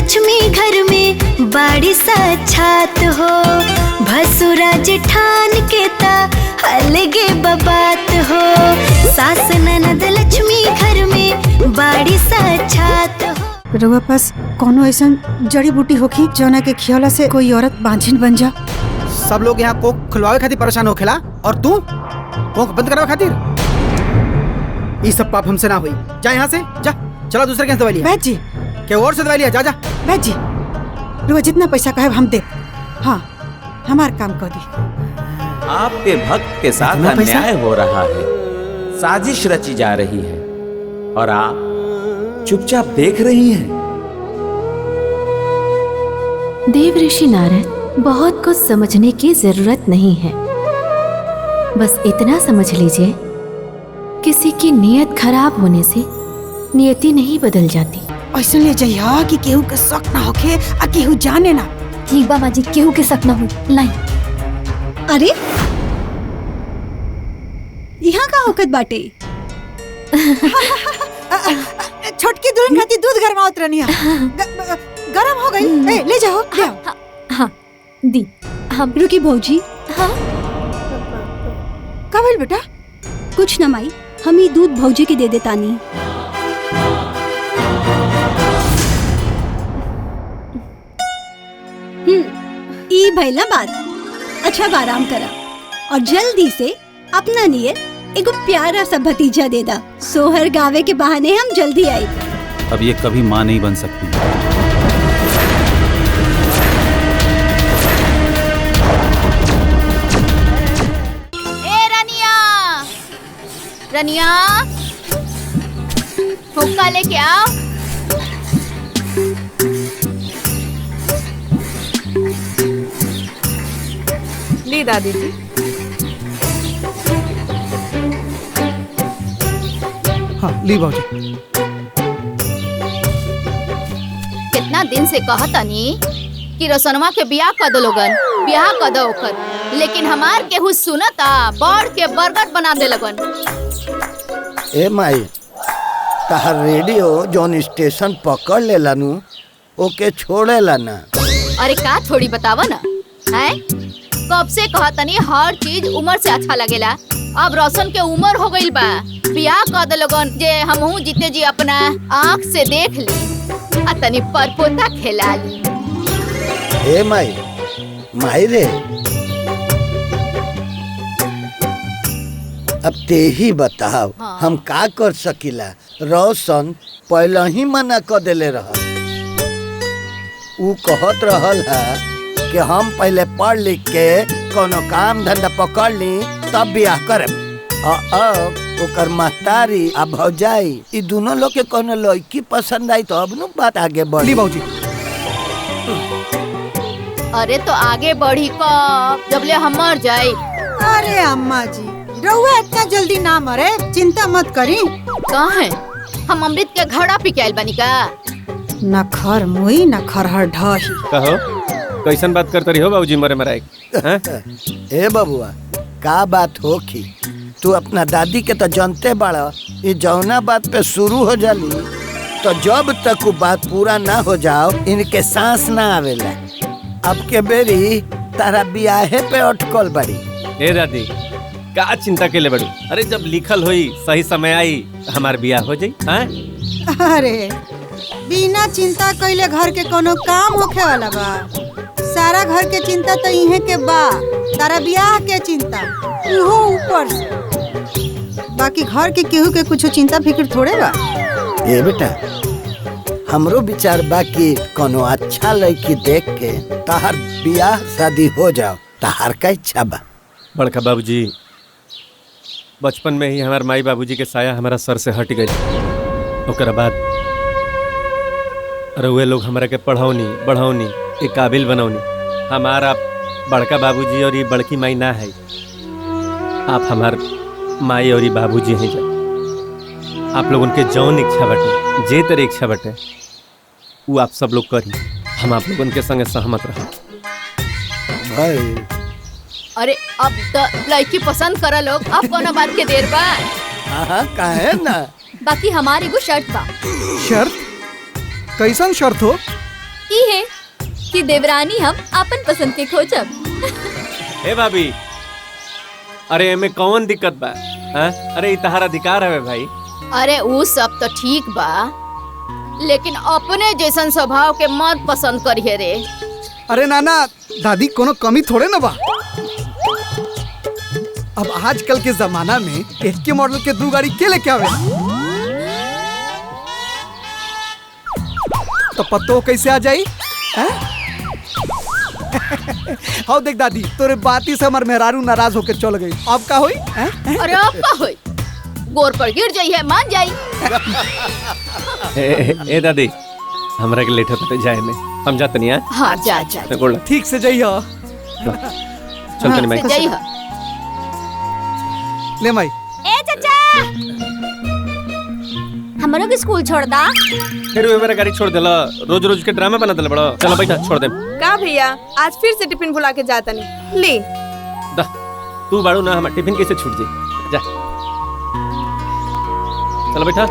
लक्ष्मी घर में बाड़ी साक्षात हो, भसुरा जेठान के ता अलगे बबात हो। सास ननद लक्ष्मी घर में बाड़ी साक्षात हो। रउआ पास कोनो ऐसा जड़ी बूटी होखी जौना के खियला से कोई औरत बांझिन बन जा? सब लोग यहाँ कोक खुलवावे खातिर परेशान होखेला और तू कोक बंद करावे खातिर? ये सब पाप हमसे ना हुई। जा यहाँ से जा, चलो दूसरे के दवाई लिया। बैठ जी, के और से दवाई लिया, जा जा। बैठ जी, रउआ जितना पैसा कहे हम दे। हाँ, हमार काम कर दी। आपके भक्त के साथ अन्याय हो रहा है, साजिश रची जा रही है और आप चुपचाप देख रही हैं। देव ऋषि नारद, बहुत कुछ समझने की जरूरत नहीं है। बस इतना समझ लीजिए, किसी की नीयत खराब होने से नियति नहीं बदल जाती। ऐसा ले जाइया कि केहू के शक ना होखे आ केहू जाने ना। ठीक बा माँ जी, केहू के शक ना हो। लाई। अरे यहाँ का होकत बाटे? छोटकी दुल्हन खाती दूध गरमावत रहनी गरम हो गई। ले जाओ, ले आओ। हाँ दी। हम रुकी भौजी। हाँ का भइल बेटा? कुछ न माई, हम ही दूध भौजी के दे देतानी। ई भइला बात। अच्छा अब आराम करा और जल्दी से अपना नियत एगो प्यारा सा भतीजा दे दा। सोहर गावे के बहाने हम जल्दी आई। अब ये कभी माँ नहीं बन सकती। ए रनिया, रनिया, हुक्का लेके आओ। ली दादी जी। हाँ ली बाबूजी। कितना दिन से कहतनी कि रोशनवा के बियाह कर दो लोगन, बियाह कर दो ओकर, लेकिन हमार केहू सुनता बड़ के बरगद बना दे लगन। ए माई, तहार रेडियो जौन स्टेशन पकड़ लेला नु ओके छोड़ेला ना। अरे का छोड़ी बतावा ना, हैं? कब से कहतनी हर चीज उम्र से अच्छा लगेला। अब रोशन के उम्र हो गइल बा, बियाह कर दे लोगन जे हमहू जीते जी अपना आँख से देख ली आ तनी परपोता खेला ली। ए माई, माई रे, अब ते ही बताओ। हाँ। हम का कर सकीला? रोशन पहले ही मना कर देले रहा। ऊ कहत रहल है कि हम पहले पढ़ लिख के कोनो काम धंधा पकड़ ली तब बियाह करब। अब ओकर महतारी आ भौजाई ई दोनों लोग के कोनो लड़की पसंद आई तो अब नु बात आगे बढ़ी। बाबूजी, अरे तो आगे बढ़ी कब, जबले हम मर जाए। अरे अम्मा जी, रउआ इतना जल्दी ना मरे, चिंता मत करी। कहाँ है? हम अमृत के घड़ा पी के आइल बनी का? न खर मुई न खरहर ढही। कहो कैसन बात करते रही हो बाबूजी मरे मराए? ए बबुआ, का बात हो की? तू अपना दादी के तो जानते बाड़ा, ये जौना बात पे शुरू हो जाली तो जब तक वो बात पूरा ना हो जाओ इनके सांस ना आवेला। अब के बेरी तारा बियाहे पे अटकल बड़ी। ए दादी, का चिंता के ले बड़ू? अरे जब लिखल होई सही समय आई हमार बियाह हो जाई। अरे बिना चिंता कइले घर के कोनो काम होखे वाला बा? सारा घर के चिंता तो इहे के बा, तारा बियाह के चिंता इहो ऊपर से। बाकी घर के केहू के कुछ चिंता फिक्र थोड़े बा। ए बेटा, हमरो विचार बा कि कोनो अच्छा लड़की देख के तार बियाह शादी हो जाओ। तार का इच्छा बा? बड़का बाबूजी, बचपन में ही हमारे माई बाबूजी के साया हमारा सर से हट गई। ओकर बाद रउए लोग हमारा के पढ़ौनी बढ़ौनी एक काबिल बनौनी। हमारा बड़का बाबूजी और ये बड़की माई ना है, आप हमार माई और ये बाबूजी हैं। जा आप लोग उनके जौन इच्छा बटे, जे तेरे इच्छा बटे वो आप सब लोग करी। हम आप लोग उनके संगे सहमत रहे। भाई अरे अब तो लड़की पसंद करा लोग, अब कोनो बात के देर बा। हाँ काहे ना। बाकी हमारी एगो शर्त बा। शर्त? कैसन शर्त हो? ई है कि देवरानी हम अपन पसंद के खोजब। ए भाभी, अरे एमे कौन दिक्कत बा? हाँ? अरे तहार अधिकार है भाई। अरे वो सब तो ठीक बा, लेकिन अपने जैसन स्वभाव के मत पसंद करिए रे। अरे नाना दादी कोनो कमी थोड़े ना बा। अब आजकल के जमाना में एक के मॉडल के 2 गाड़ी के लेके आवे तो पतो कैसे आ जाई? हाँ देख दादी, तोरे बाती से हमार मेहरारू नाराज होके चल गई। अब का होई? अरे अब का होई? गोर पर गिर जाई है, मान जाई। ए दादी, हमरा के लेट होते जाए में। हम जात नहीं है। हाँ जा जा। ठीक से जाइए। चल तनी माई। जाई है। ले माई। ए चाचा, हमरो के स्कूल छोड़ दा। फिर वो मेरा गाड़ी छोड़ देला, रोज रोज के ड्रामा बना देला बड़ा। चलो बैठा, छोड़ दे। का भैया, आज फिर से टिफिन भुला के जाता नहीं। ले दा, तू बाड़ू ना, हमारा टिफिन कैसे छूट जाए? जा, चलो बैठा।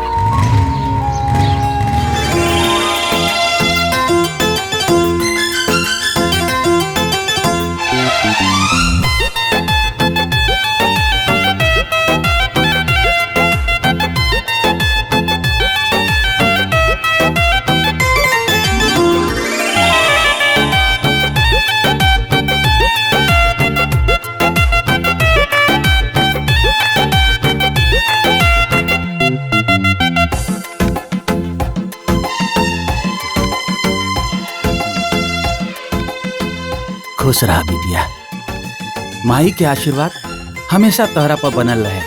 खुश रहा बिटिया, माई के आशीर्वाद हमेशा तहरा पर बनल रहे।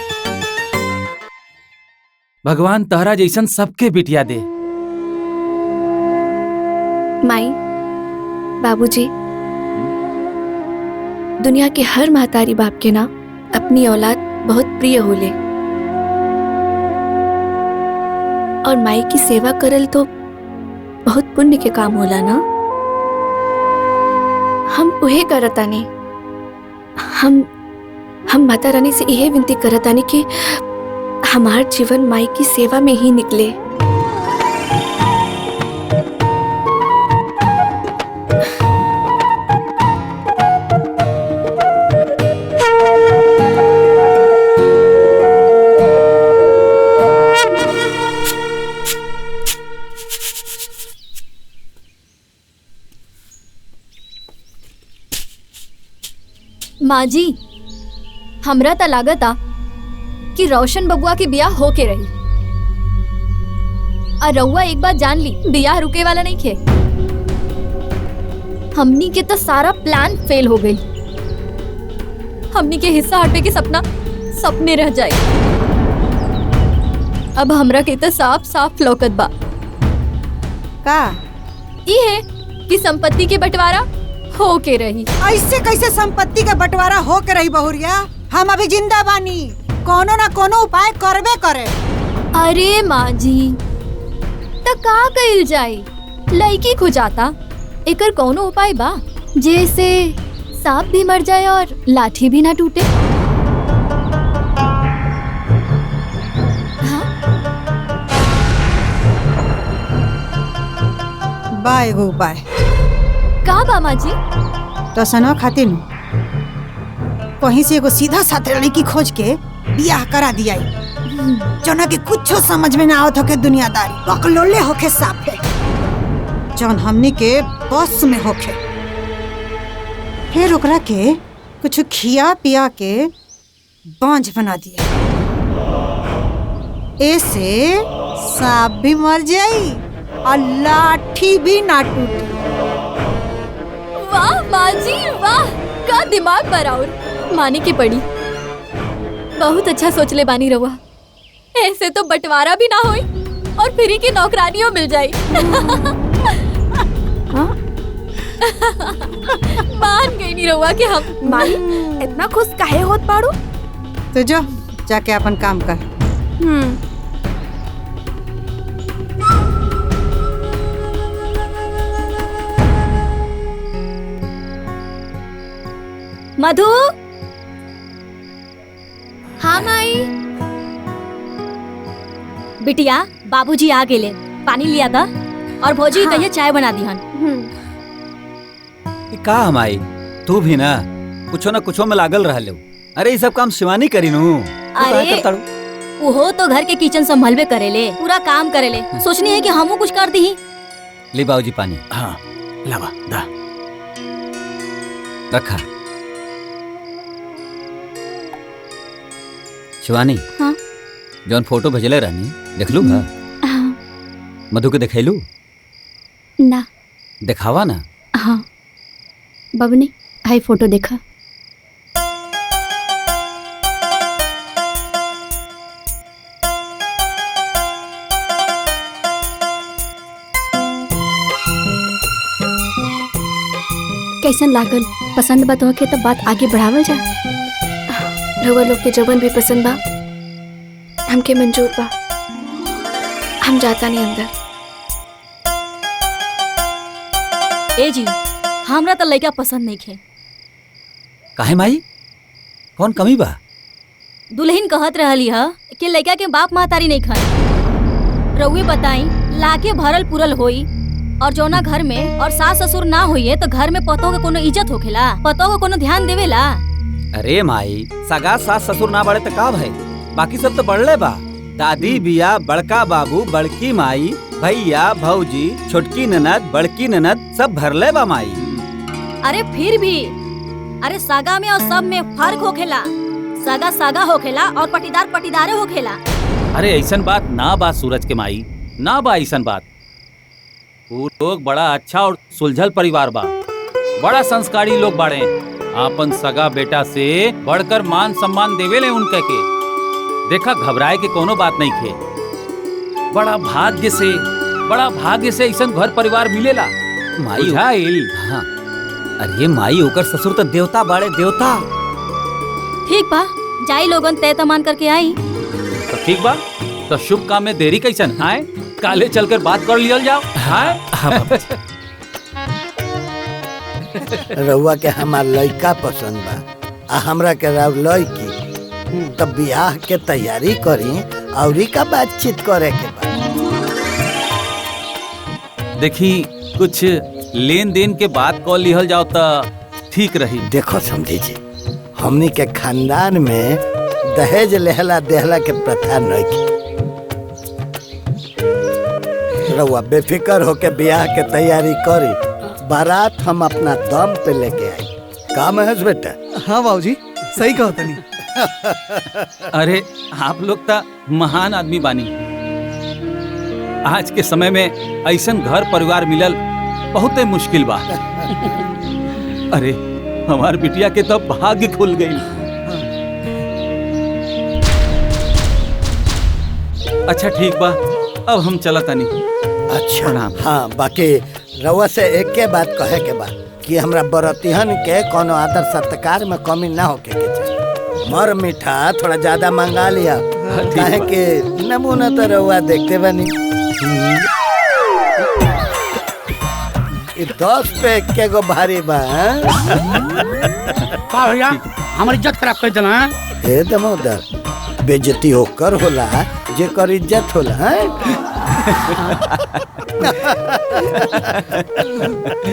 भगवान तहरा जैसन सबके बिटिया दे। माई, बाबूजी, दुनिया के हर महतारी बाप के ना अपनी औलाद बहुत प्रिय होले, और माई की सेवा करल तो बहुत पुण्य के काम होला ना। हम उहे करतानी। हम माता रानी से यह विनती करतानी कि हमार जीवन माई की सेवा में ही निकले। माँ जी, हमरा त लागता कि रोशन बबुआ की बियाह होके रही। और रउआ एक बात जान ली, बियाह रुके वाला नहीं खे। हमनी के तो सारा प्लान फेल हो गई। हमनी के हिस्सा हटवे के सपना सपने रह जाए। अब हमरा के तो साफ साफ लौकत बा का ई है कि संपत्ति के बंटवारा हो के रही। ऐसे कैसे संपत्ति का बंटवारा हो के रही बहुरिया? हम अभी जिंदा बानी, कोनो ना कोनो उपाय करबे करे। अरे माँ जी, त का कइल जाए? लड़की खो जाता, एकर कोनो उपाय बा जैसे सांप भी मर जाए और लाठी भी ना टूटे? बा एगो उपाय। का बा माँ जी? तो सनो खातिर कहीं से एगो सीधा साधा लड़की खोज के बियाह करा दिया, जना के कुछ समझ में ना आवत होके दुनियादारी बकलोले होके साफे, जौन हमनी के बस में होके। फिर ओकरा के कुछ खिया पिया के बांझ बना दिया, ऐसे सांप भी मर जाई और लाठी भी ना टूटी। वाह माँ जी वाह, का दिमाग बराबर मानी के पड़ी। बहुत अच्छा सोच ले बानी रहुआ। ऐसे तो बंटवारा भी ना होई और फ्री की नौकरानियों मिल जाई। मान गई नहीं रहुआ कि हम माई इतना खुश काहे होत बाड़ू? तो जो जाके अपन काम कर। मधु। हाँ माई। बिटिया, बाबूजी आ गेले, पानी लिया दा। और भौजी कहिए चाय बना दी हन। का हमाई तू भी ना कुछो में लागल रह लो। अरे ये सब काम शिवानी करी नू। अरे वो तो घर के किचन संभलबे करेले, पूरा काम करेले। सोचनी है कि हमू कुछ कर दी। ले बाबूजी पानी। हाँ लावा दा रखा। शिवानी हाँ? जौन फोटो भेजले रहनी देख लू हा? हाँ। मधु के दिखैलू ना दिखावा ना। हाँ बबनी हाई फोटो देखा। कैसन लागल? पसंद बा तोहके तब बात आगे बढ़ावल जा। रउआ लोग के जवन भी पसंद बा हमके मंजूर बा। हम जाता नहीं अंदर। ए जी हमरा तो लड़का पसंद नहीं खे। काहे माई कौन कमी बा? दुल्हन कहत रहली ह कि लड़का के बाप महतारी नहीं खन। रउए बताई लाके भरल पुरल होई और जौना घर में और सास ससुर ना होइए तो घर में पतों के कोनो इज्जत होखेला? पतों को कोनो ध्यान देवेला? अरे माई सगा सास ससुर ना बड़े तो का भाई, बाकी सब तो बढ़ले बा। दादी बिया, बड़का बाबू, बड़की माई, भैया, भौजी, छोटकी ननद, बड़की ननद सब भरले बा माई। अरे फिर भी अरे सागा में और सब में फर्क होखेला। सागा सागा होखेला और पटीदार पटीदारे होखेला। अरे ऐसन बात ना बा सूरज के माई, ना बा ऐसन बात। वो लोग बड़ा अच्छा और सुलझल परिवार बा, बड़ा संस्कारी लोग बाड़े। आपन सगा बेटा से बढ़कर मान सम्मान देवेले उनके के। देखा घबराए के कोनो बात नहीं खे। बड़ा भाग्य से ऐसन घर परिवार मिलेला माई। हाँ अरे माई होकर ससुर तो देवता बाड़े, देवता। ठीक बा जाई लोगन तय तमान करके आई। तो ठीक बा तो शुभ काम में देरी कैसन है? काले चलकर बात कर लियल जाओ। रउआ के हमार लड़का पसंद बा आ हमरा के राव लड़की, तब ब्याह के तैयारी करी और का बातचीत करे के बा। देखी कुछ लेन देन के बात कॉल लिहल जाओ तो ठीक रही। देखो समझी जी, हमनी के खानदान में दहेज लेहला देहला के प्रथा नहीं। रउआ बेफिक्र होके ब्याह के तैयारी करी, बारात हम अपना दम पे लेके आई। का महेश बेटा? हाँ बाबूजी सही कहो तनी। अरे आप लोग तो महान आदमी बानी। आज के समय में ऐसन घर परिवार मिलल बहुत मुश्किल बा। अरे हमार बिटिया के तो भाग्य खुल गई। अच्छा ठीक बा अब हम चला तनी। अच्छा हाँ बाकी रउआ से एक के बात कहे के बा कि हमरा बरतिहन के कोनो आदर सत्कार में कमी ना होके के चाहिए। मर मीठा थोड़ा ज्यादा मंगा लिया, काहे के नमूना तो रउआ देखते बनी। ये 10 पे के गो भारी बा। का भैया हमारी इज्जत खराब कर देना है? हे दमोदर बेइज्जती होकर होला जेकर इज्जत होला है?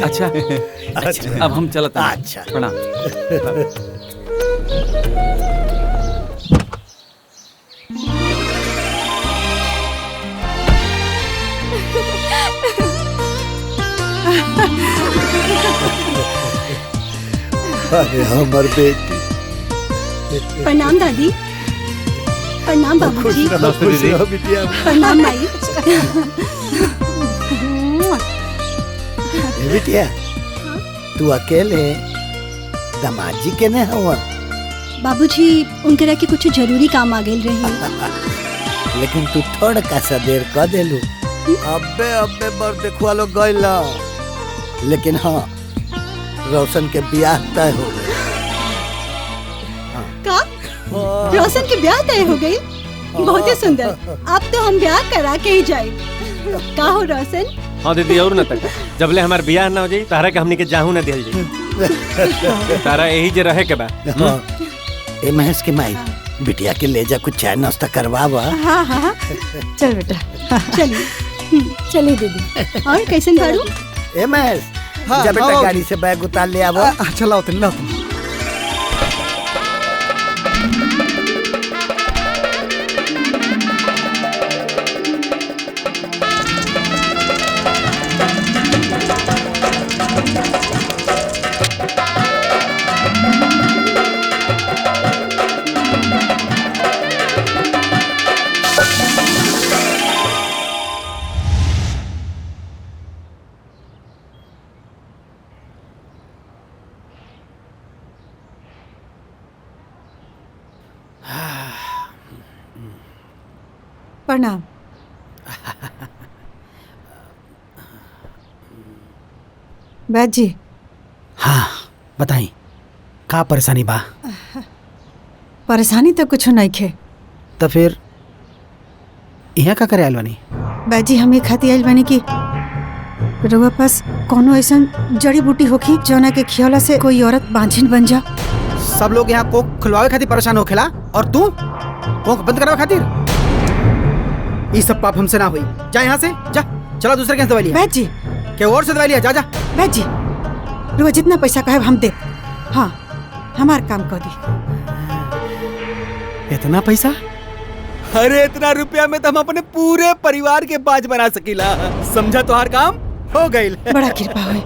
अच्छा अब हम चलते हैं। अच्छा प्रणाम। अरे हमर बेटी। प्रणाम दादी। प्रणाम बाबूजी। प्रणाम माई। बिटिया तू अकेले दामाद जी के ने हुआ? बाबूजी उनकरा के कुछ जरूरी काम आ गेल रही। लेकिन तू थोड़ा का सा देर कर देलू। अबे बर देखवा लोग गइला। लेकिन हाँ रोशन के ब्याह तय हो गए। का? रोशन के ब्याह तय हो गई? बहुत ही सुंदर। अब तो हम ब्याह करा के ही जाए। का हो रोशन? हाँ दीदी और न तक जबले हमार बियाह ना हो जाई तारा के हमनी के जाहू ना दिल जाई। तारा यही जे रहे के बा। ए महेश के माई बिटिया के ले जा कुछ चाय नाश्ता करवावा। हाँ हाँ चल बेटा चलिए। चले दीदी। और कैसन बाड़ू? ए महेश, हाँ, जा बेटा हाँ, गाड़ी से बैग उतार ले आवो। चला उतर ला। प्रणाम। बैद जी। हाँ बताई का परेशानी बा? परेशानी तो कुछ नहीं खे। तो फिर यहाँ का करे आयल बानी? बैद जी हम ये खाती आयल बानी कि रउआ पास कोनो ऐसा जड़ी बूटी होखी जौना के खियौला से कोई औरत बांझिन बन जा। सब लोग यहाँ कोख खुलवावे खातिर परेशान होखेला और तू कोख बंद करावे खातिर? ये सब पाप हमसे ना हुई। जा यहाँ से जा, चलो दूसरे के दवाई लिया। बैद जी के और से दवाई लिया, जा जा। बैद जी रुआ जितना पैसा कहे हम दे। हाँ हमार काम कर दी। इतना पैसा? अरे इतना रुपया में तो हम अपने पूरे परिवार के बाज बना सकीला। समझा तोहार काम हो गई। बड़ा कृपा है।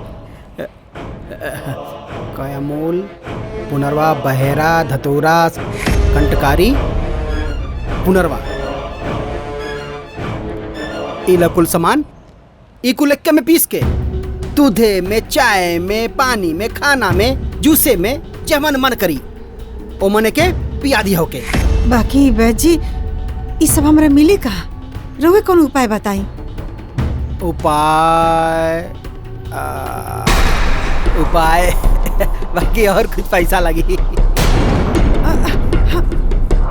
कयामूल, पुनर्वा, बहेरा, धतूरा, कंटकारी, पुनर्वा, इला कुल सामान ई कुल एक्के में पीस के दूधे में, चाय में, पानी में, खाना में, जूसे में जमन मन करी ओ मने के पिया दी होके। बाकी बैद जी ये सब हमरा मिली कहा? रउए कौन उपाय बताई? उपाय बाकी और कुछ पैसा लगी।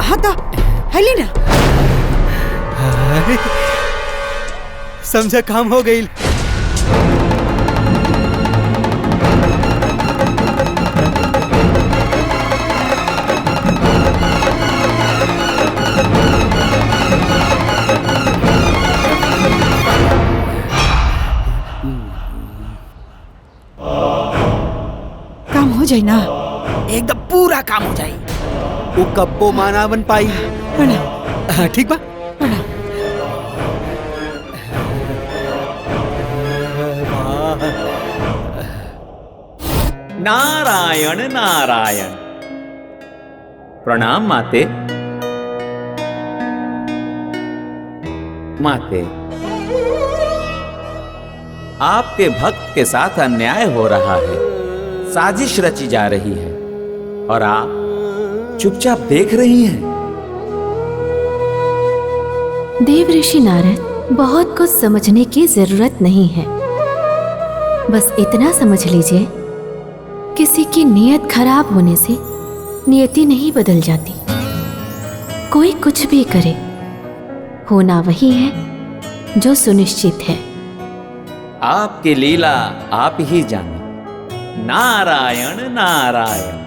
हाँ तो हली ना। समझा काम हो गई। काम हो जाए ना? एकदम पूरा काम हो जाए। वो कब्बो माना बन पाई। ठीक बा। नारायण नारायण। प्रणाम माते। माते, आपके भक्त के साथ अन्याय हो रहा है, साजिश रची जा रही है और आप चुपचाप देख रही हैं। देव ऋषि नारद, बहुत कुछ समझने की जरूरत नहीं है। बस इतना समझ लीजिए, किसी की नीयत खराब होने से नियति नहीं बदल जाती। कोई कुछ भी करे, होना वही है जो सुनिश्चित है। आपकी लीला आप ही जाने। नारायण नारायण।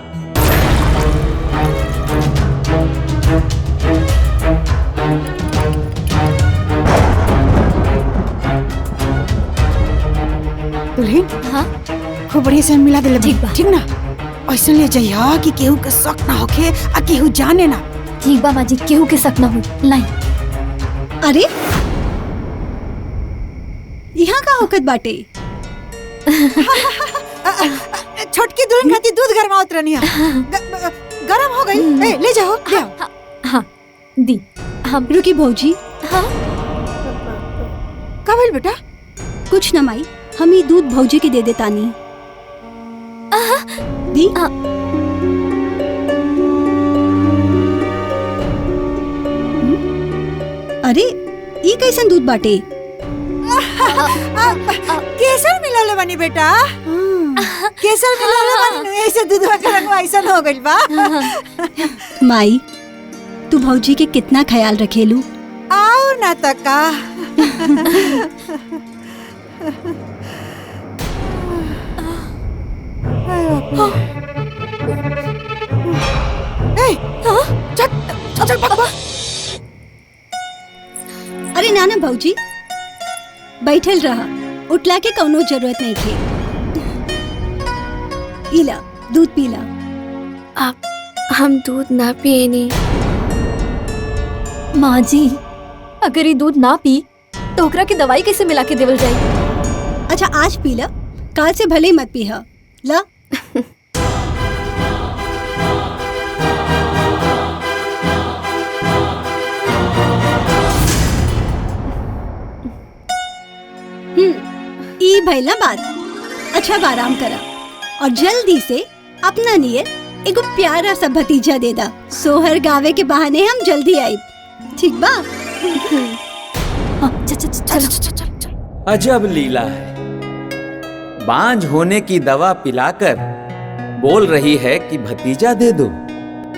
दुल्हन, हाँ खूब बढ़िया से मिला दे। ठीक ना? ऐसा ले जाइए कि केहू के शक ना होखे आ केहू जाने ना। ठीक बा माजी, केहू के शक ना हो। लाई। अरे यहाँ का औकत बाटे? छोटकी दुल्हन खाती दूध गरमावत रहनी। गरम हो गई। ले जाओ, ले आओ। हाँ दी। हम रुकी भौजी। हाँ का भइल बेटा? कुछ न माई, हम ही दूध भौजी के दे देतानी। दी। अरे ई कैसन दूध बाटे? केसर मिलाले बानी बेटा। केसर मिलाले बानी, ऐसे दूधवा के रंग ऐसा हो गइल बा। माई, तू भौजी के कितना ख्याल रखेलू? आओ ना तका। अरे नाना भौजी, बैठल रहा, उठला के कौनो जरूरत नहीं थी। इला दूध पीला। आप हम दूध ना पिए नहीं। माँ जी, अगर ये दूध ना पी तो ओकरा की दवाई कैसे मिला के देवल जाए? अच्छा आज पी ला, काल से भले ही मत पी हा। ला ई भइला बात। अच्छा अब आराम करा और जल्दी से अपना नियत एगो प्यारा सा भतीजा दे दा। सोहर गावे के बहाने हम जल्दी आई, ठीक बा? अजब लीला है, बांझ होने की दवा पिलाकर बोल रही है कि भतीजा दे दो।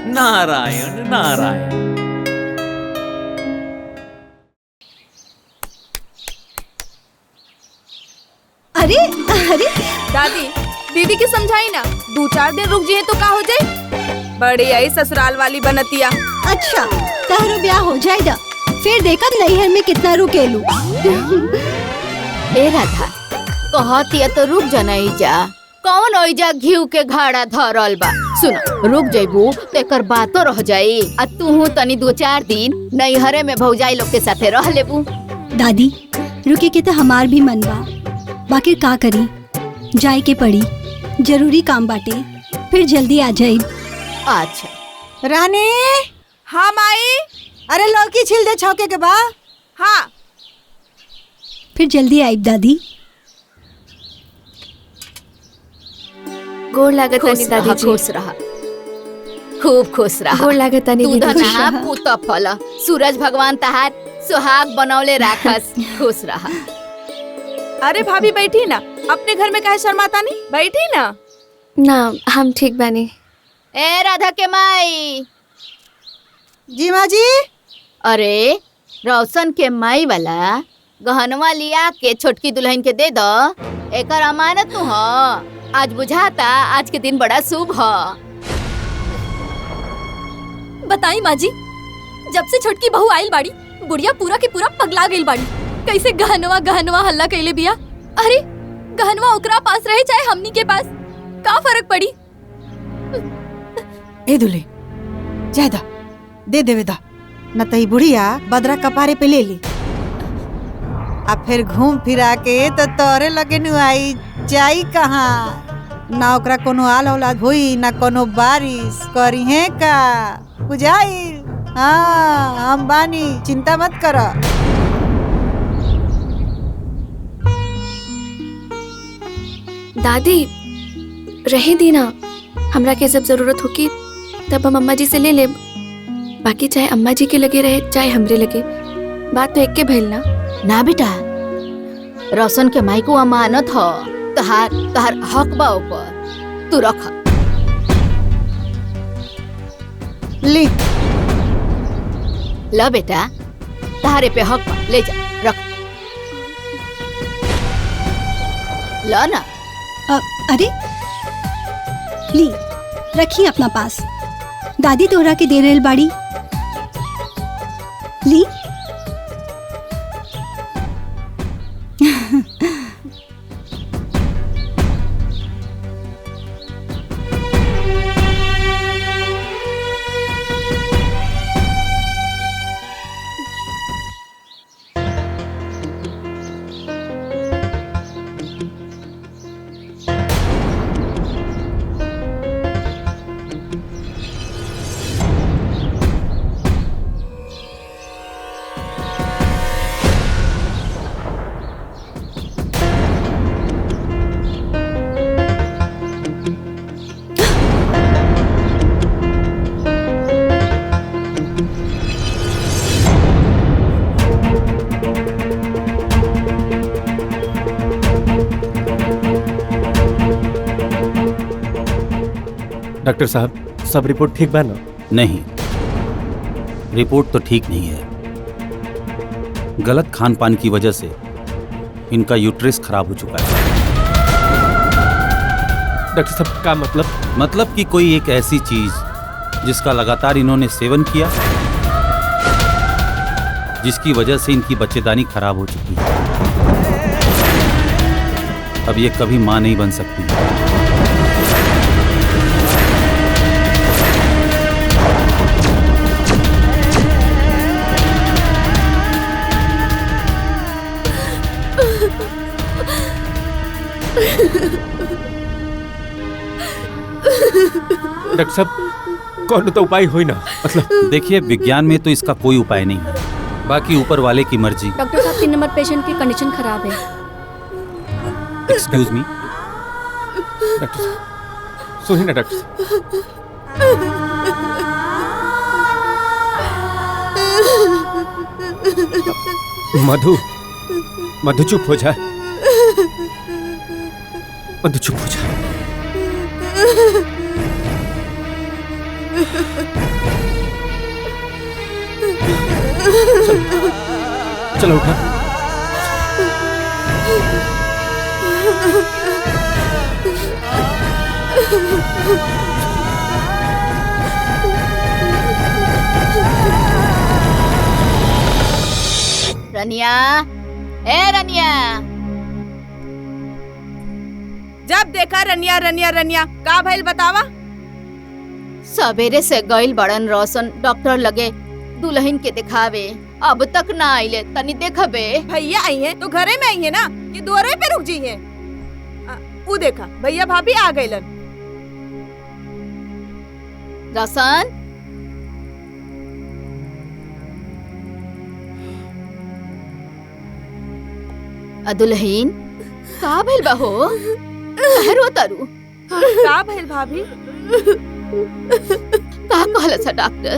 नारायण नारायण। अरे अरे दादी, दीदी के समझाई ना, 2-4 दिन रुक जिए तो का हो जाए? बड़ी आई ससुराल वाली बनतिया। अच्छा तारो ब्याह हो जाएगा, फिर देखा नैहर में कितना रुकेलू। ए राधा, कहतिया तो रुक जनाई जा, कौन ओइजा घीव के घाड़ा धरल बा। सुनो, रुक जइबू तो एकर बातो रह जाई, आ तू तनी 2-4 दिन नैहरे में भौजाई लोग के साथे रह लेबू। दादी रुके के तो हमार भी मन बा, बाकी का करी, जाए के पड़ी, जरूरी काम बाटे, फिर जल्दी आ जाए। अच्छा रानी। हाँ माई। अरे लौकी छिल दे छौके के बा। हाँ फिर जल्दी आई दादी। गोड़ लागत तानी दादी जी। खुश रहा, खूब खुश रहा। गोड़ लागत तानी तू दीदी जी। धनहा पुत फल, सूरज भगवान तहार सुहाग बनौले राखस। खुश रहा। अरे भाभी बैठी ना, अपने घर में काहे शर्माता नहीं, बैठी ना। ना हम ठीक बानी। ए राधा के माई। जी माँ जी। अरे रोशन के माई वाला गहनवा लिया के छोटकी दुल्हन के दे दो, एकर अमानत तू हो। आज बुझाता आज के दिन बड़ा शुभ हो। बताई माँ जी, जब से छोटकी बहू आइल बाड़ी, बुढ़िया पूरा के पूरा पगला गइल बाड़ी। कैसे गहनवा गहनवा हल्ला कैले बिया। अरे गहनवा ओकरा पास रहे चाहे हमनी के पास, का फर्क पड़ी? ए दुले जायदा दे देवे दा, न तई बुढ़िया बदरा कपारे पे ले ली, अब फिर घूम फिरा के तो तोरे लगे नु आई जाई कहाँ। ना ओकरा कोनो आल औलाद होई, ना कोनो बारिश करी है का बुझाई। हाँ हम बानी, चिंता मत कर। दादी रहे दी ना, हमरा के जब जरूरत होगी तब हम अम्मा जी से ले लेब। बाकी चाहे अम्मा जी के लगे रहे चाहे हमरे लगे, बात तो एक के भइल ना। ना बेटा, रोशन के माई को अमानत हो, तहार तहार हक बा ऊपर, तू रख। ली ला बेटा, तहारे पे हक बा, ले जा रख। ला ना। अरे ली रखी अपना पास, दादी तोहरा के दे रहल बाड़ी। ली डॉक्टर साहब, सब रिपोर्ट ठीक बा ना? नहीं, रिपोर्ट तो ठीक नहीं है। गलत खान पान की वजह से इनका यूट्रस खराब हो चुका है। डॉक्टर साहब का मतलब? मतलब कि कोई एक ऐसी चीज जिसका लगातार इन्होंने सेवन किया, जिसकी वजह से इनकी बच्चेदानी खराब हो चुकी है। अब ये कभी माँ नहीं बन सकती। डॉक्टर साहब कौन तो उपाय होई ना, मतलब देखिए विज्ञान में तो इसका कोई उपाय नहीं है, बाकी ऊपर वाले की मर्जी। डॉक्टर साहब 3 नंबर पेशेंट की कंडीशन खराब है। Excuse me. डॉक्टर साहब सुनिए ना डॉक्टर साहब। मधु मधु चुप हो जा, मधु चुप हो जा। चलो उठा। रनिया, ए रनिया। जब देखा रनिया रनिया रनिया, का भइल बतावा? सवेरे से गइल बड़न रोशन डॉक्टर लगे दुल्हन के दिखावे, अब तक ना आइले, तनी देखबे। भैया आई हैं तो घरे में आई है ना, कि द्वारे पे रुक जी है? वो देखा भैया भाभी आ गइलन। रोशन, दुल्हन का भइल बा हो? रो तारू का भइल भाभी? का कहला सा डॉक्टर?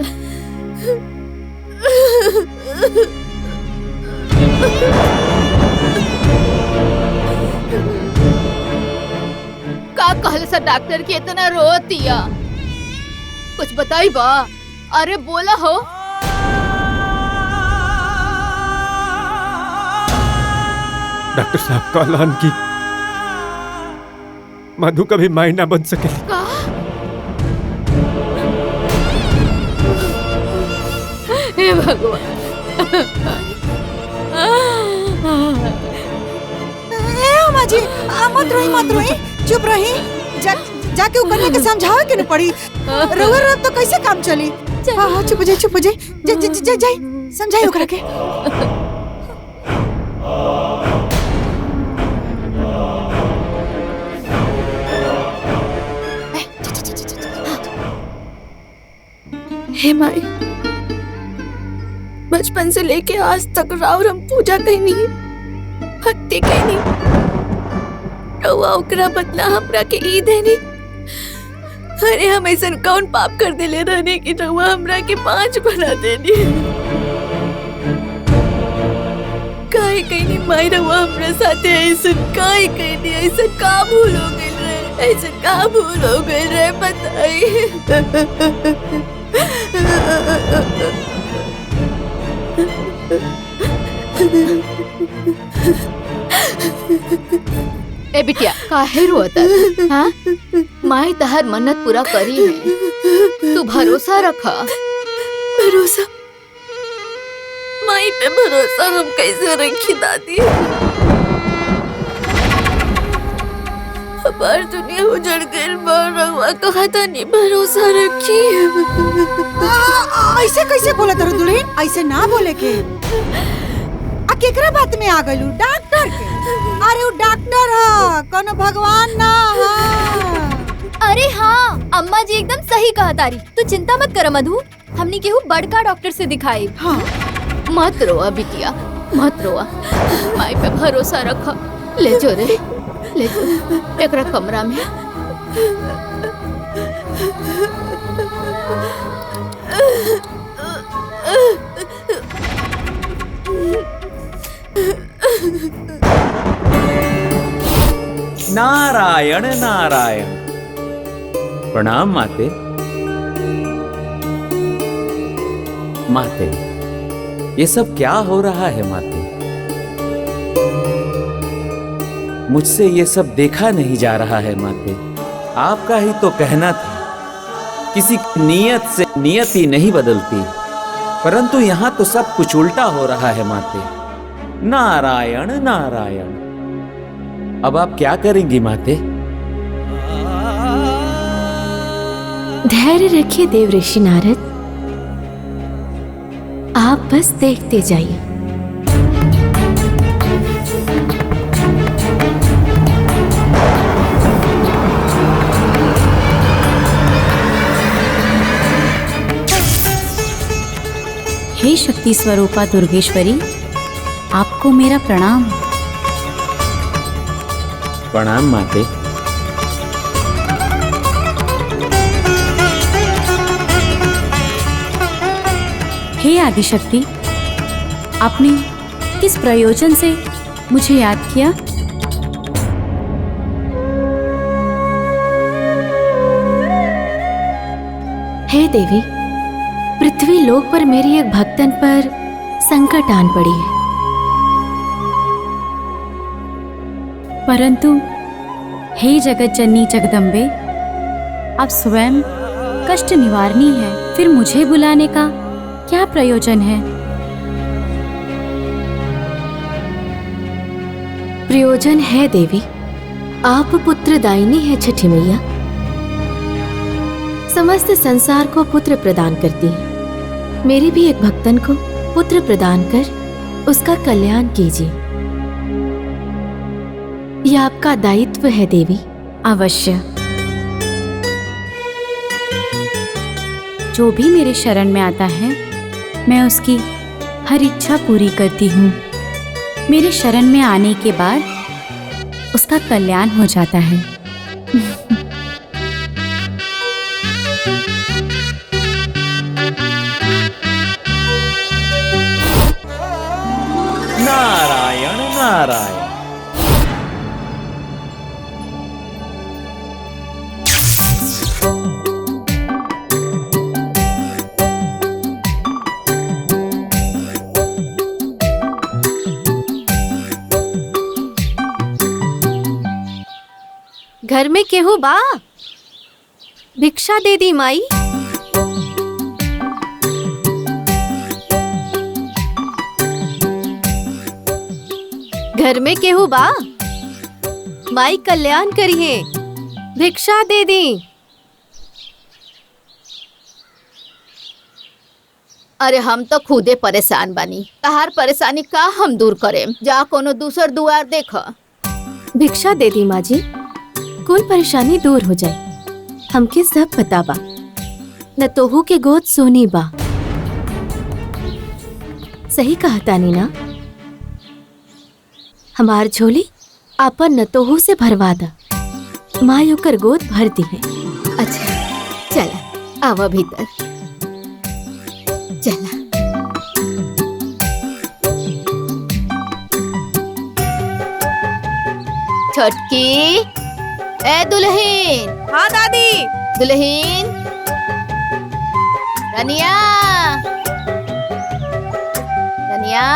का कहला सा डॉक्टर की इतना रोतिया? कुछ बताई बा? अरे बोला हो। डॉक्टर साहब कहलन की मधु कभी माई ना बन सके। हे भगवान। अम्मा जी मत रोई, चुप रही। जाके ऊपर लेके समझावे के न पड़ी। रोवे तो कैसे काम चली? हाँ चुप हो जाए, समझाई ओकरा के। हे माई, बचपन से लेके आज तक राउर हम पूजा कहनी, भक्ति कहनी, रउआ ओकरा बदला हमरा के ई देनी। अरे हम ऐसा कौन पाप कर देले रहने की रउआ हमरा के 5 बना देनी? काहे कहनी माई रउआ हमरा साथे ऐसा काहे कहनी? ऐसा का भूल हो गइल रहे? ऐसा का भूल हो गइल रहे बताई? ए बिटिया काहे रोता? हाँ, माई तहर मन्नत पूरा करी है, तू भरोसा रखा। भरोसा? माई पे भरोसा हम कैसे रखी दादी? हमार दुनिया उजड़ गई, रउआ कहा था नहीं भरोसा रखी। ऐसे कैसे बोला तारू दुल्हन? ऐसे ना बोले के। केकरा बात में आ गइलू? डॉक्टर के? अरे वो डॉक्टर है, कोनो भगवान ना है। अरे हाँ, अम्मा जी एकदम सही कहा तारी। तू चिंता मत कर मधु, हमनी केहू बड़का डॉक्टर से दिखाई। हाँ। मत रोआ बिटिया, मत रोआ, माई पे भरोसा रखा। ले जो रे, ले जो एकरा कमरा में। नारायण नारायण। प्रणाम माते। माते, ये सब क्या हो रहा है माते? मुझसे ये सब देखा नहीं जा रहा है माते। आपका ही तो कहना था, किसी नियत से नियति नहीं बदलती, परंतु यहाँ तो सब कुछ उल्टा हो रहा है माते। नारायण नारायण। अब आप क्या करेंगी माते? धैर्य रखिए देव ऋषि नारद, आप बस देखते जाइए। हे शक्ति स्वरूपा दुर्गेश्वरी, आपको मेरा प्रणाम। प्रणाम माते। हे आदिशक्ति, आपने किस प्रयोजन से मुझे याद किया? हे देवी, पृथ्वी लोक पर मेरी एक भक्तन पर संकट आन पड़ी है। परंतु हे जगत जननी जगदम्बे, आप स्वयं कष्ट निवारणी है, फिर मुझे बुलाने का क्या प्रयोजन है? प्रयोजन है देवी, आप पुत्रदायिनी है छठी मैया, समस्त संसार को पुत्र प्रदान करती हैं। मेरी भी एक भक्तन को पुत्र प्रदान कर उसका कल्याण कीजिए, यह आपका दायित्व है देवी। अवश्य। जो भी मेरे शरण में आता है, मैं उसकी हर इच्छा पूरी करती हूँ। मेरे शरण में आने के बाद उसका कल्याण हो जाता है। नारायण नारायण। घर में केहू बा? भिक्षा दे दी माई। घर में केहू बा? माई कल्याण करिए, भिक्षा दे दी। अरे हम तो खुदे परेशान बानी, तहार परेशानी का हम दूर करे? जा कोनो दूसर दुआर देख। भिक्षा दे दी माँ जी, कोई परेशानी दूर हो जाए। हमके सब पता बा, न तोहू के गोद सोनी बा। सही कहा तानी ना? हमार झोली आपन न तोहू से भरवा दा, माँ ओकर गोद भर दी है। अच्छा चला, आवा भीतर चला। छोटकी, ए दुल्हन। हाँ दादी। दुल्हन, रनिया, रनिया,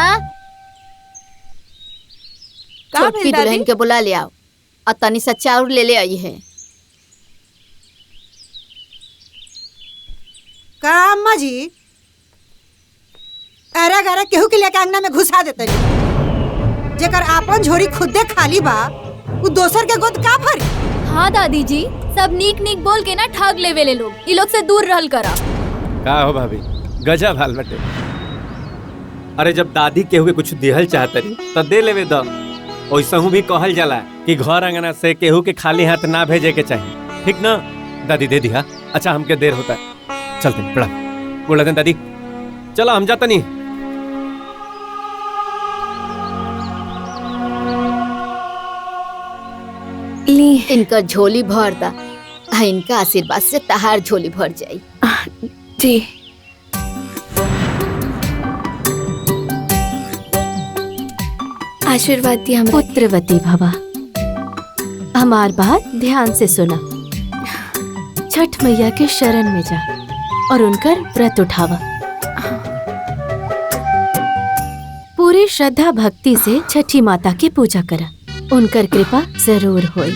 छोटकी दुल्हन के बुला ले आओ और तनी सा चाउर ले ले आई है। का अम्मा जी अरे गरा केहू के लेके अंगना में घुसा देते, जेकर आपन झोरी खुदे खाली बा, वो दोसर के गोद का भरी? हाँ दादी जी, सब नीक नीक बोल के ना ठग लेवे ले लोग, इ लोग से दूर रहल करा। का हो भाभी, गजब हाल बटे। अरे जब दादी केहू के कुछ देहल चाहत रही तो दे लेवे द। ओइसहू भी कहल जाला कि घर अंगना से केहू के खाली हाथ ना भेजे के चाहिए, ठीक ना? दादी दे दिया। अच्छा हमके देर होता है, चलते बड़ा बोला दें दादी। चलो हम जाता नहीं। इनका झोली भर दा, इनका आशीर्वाद से तहार झोली भर जाई। जी। आशीर्वाद दिया हमारे। पुत्रवती भवा। हमार बात ध्यान से सुना। छठ मैया के शरण में जा और उनकर व्रत उठावा। पूरी श्रद्धा भक्ति से छठी माता की पूजा करा, उनकर कृपा जरूर होई।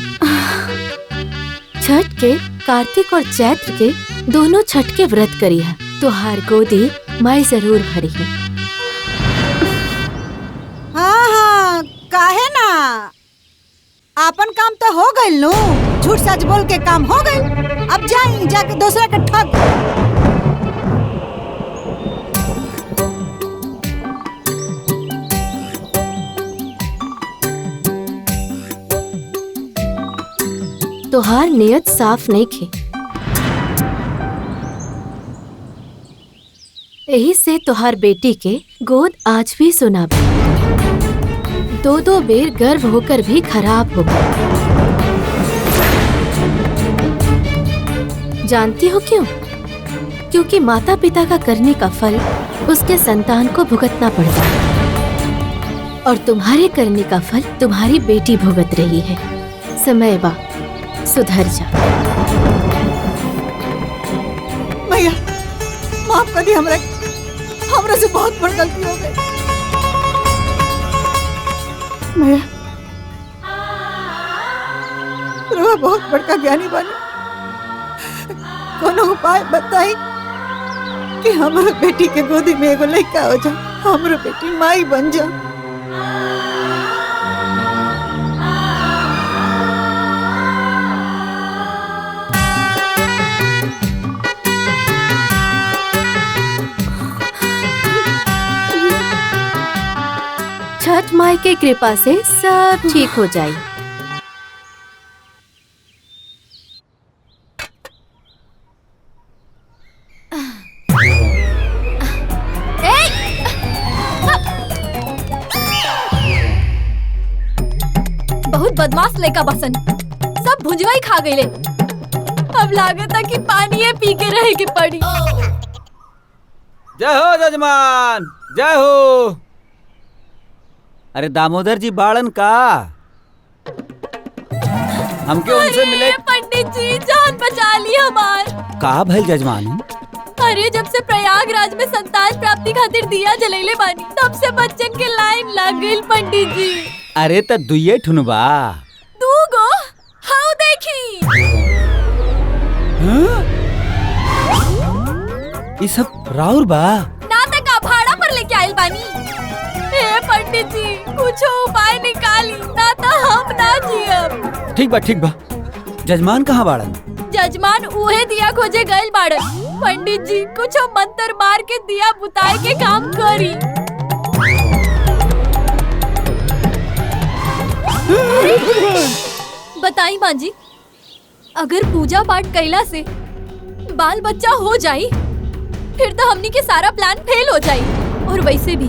छठ के कार्तिक और चैत्र के दोनों छठ के व्रत करिया, तुहार गोदी माई जरूर भरी है। हाँ हाँ काहे ना, आपन काम तो हो गइल नु। झूठ सच बोल के काम हो गइल। अब जाई जाके दूसरा के ठग। तोहार नियत साफ नहीं खे, यही से तोहार बेटी के गोद आज भी सुनाबे। दो बेर गर्भ होकर भी खराब हो गया। जानती हो क्यों? क्योंकि माता पिता का करने का फल उसके संतान को भुगतना पड़ता है, और तुम्हारे करने का फल तुम्हारी बेटी भुगत रही है। समय बा, सुधर जा। भैया माफ कर दी, हमरा से बहुत बड़ी गलती हो गई। भैया रवा बहुत बड़का ज्ञानी बनी। कोनो उपाय बताई कि हमारे बेटी के गोदी में एगो लड़का हो जाए, हमारे बेटी माई बन जाए। छठ माई के कृपा से सब ठीक हो जाए। बहुत बदमाश लड़का बसन, सब भुजवा ही खा गईले। अब लागत है कि पानी पी के रहे के पड़ी। जय हो जजमान, जय हो। अरे दामोदर जी बाड़न का हमके उनसे मिले। पंडित जी जान बचा ली हमार। का भइल जजमान? अरे जब से प्रयागराज में संतान प्राप्ति खातिर दिया जलैले बानी, तब से बच्चन के लाइन लग गई पंडित जी। अरे त दुइये ठुन बा। दू गो हाउ देखी। ये सब राउर बा। ना त का भाड़ा पर लेके आइल बानी। ए पंडित जी कुछ उपाय निकाली, ना तो हम ना जियब। ठीक बा। जजमान कहाँ बाड़न? जजमान उहे दिया खोजे गइल बाड़न। पंडित जी कुछ मंत्र मार के दिया बुताए के काम करी। बताई माँ जी, अगर पूजा पाठ कैला से बाल बच्चा हो जाई, फिर तो हमनी के सारा प्लान फेल हो जाई। और वैसे भी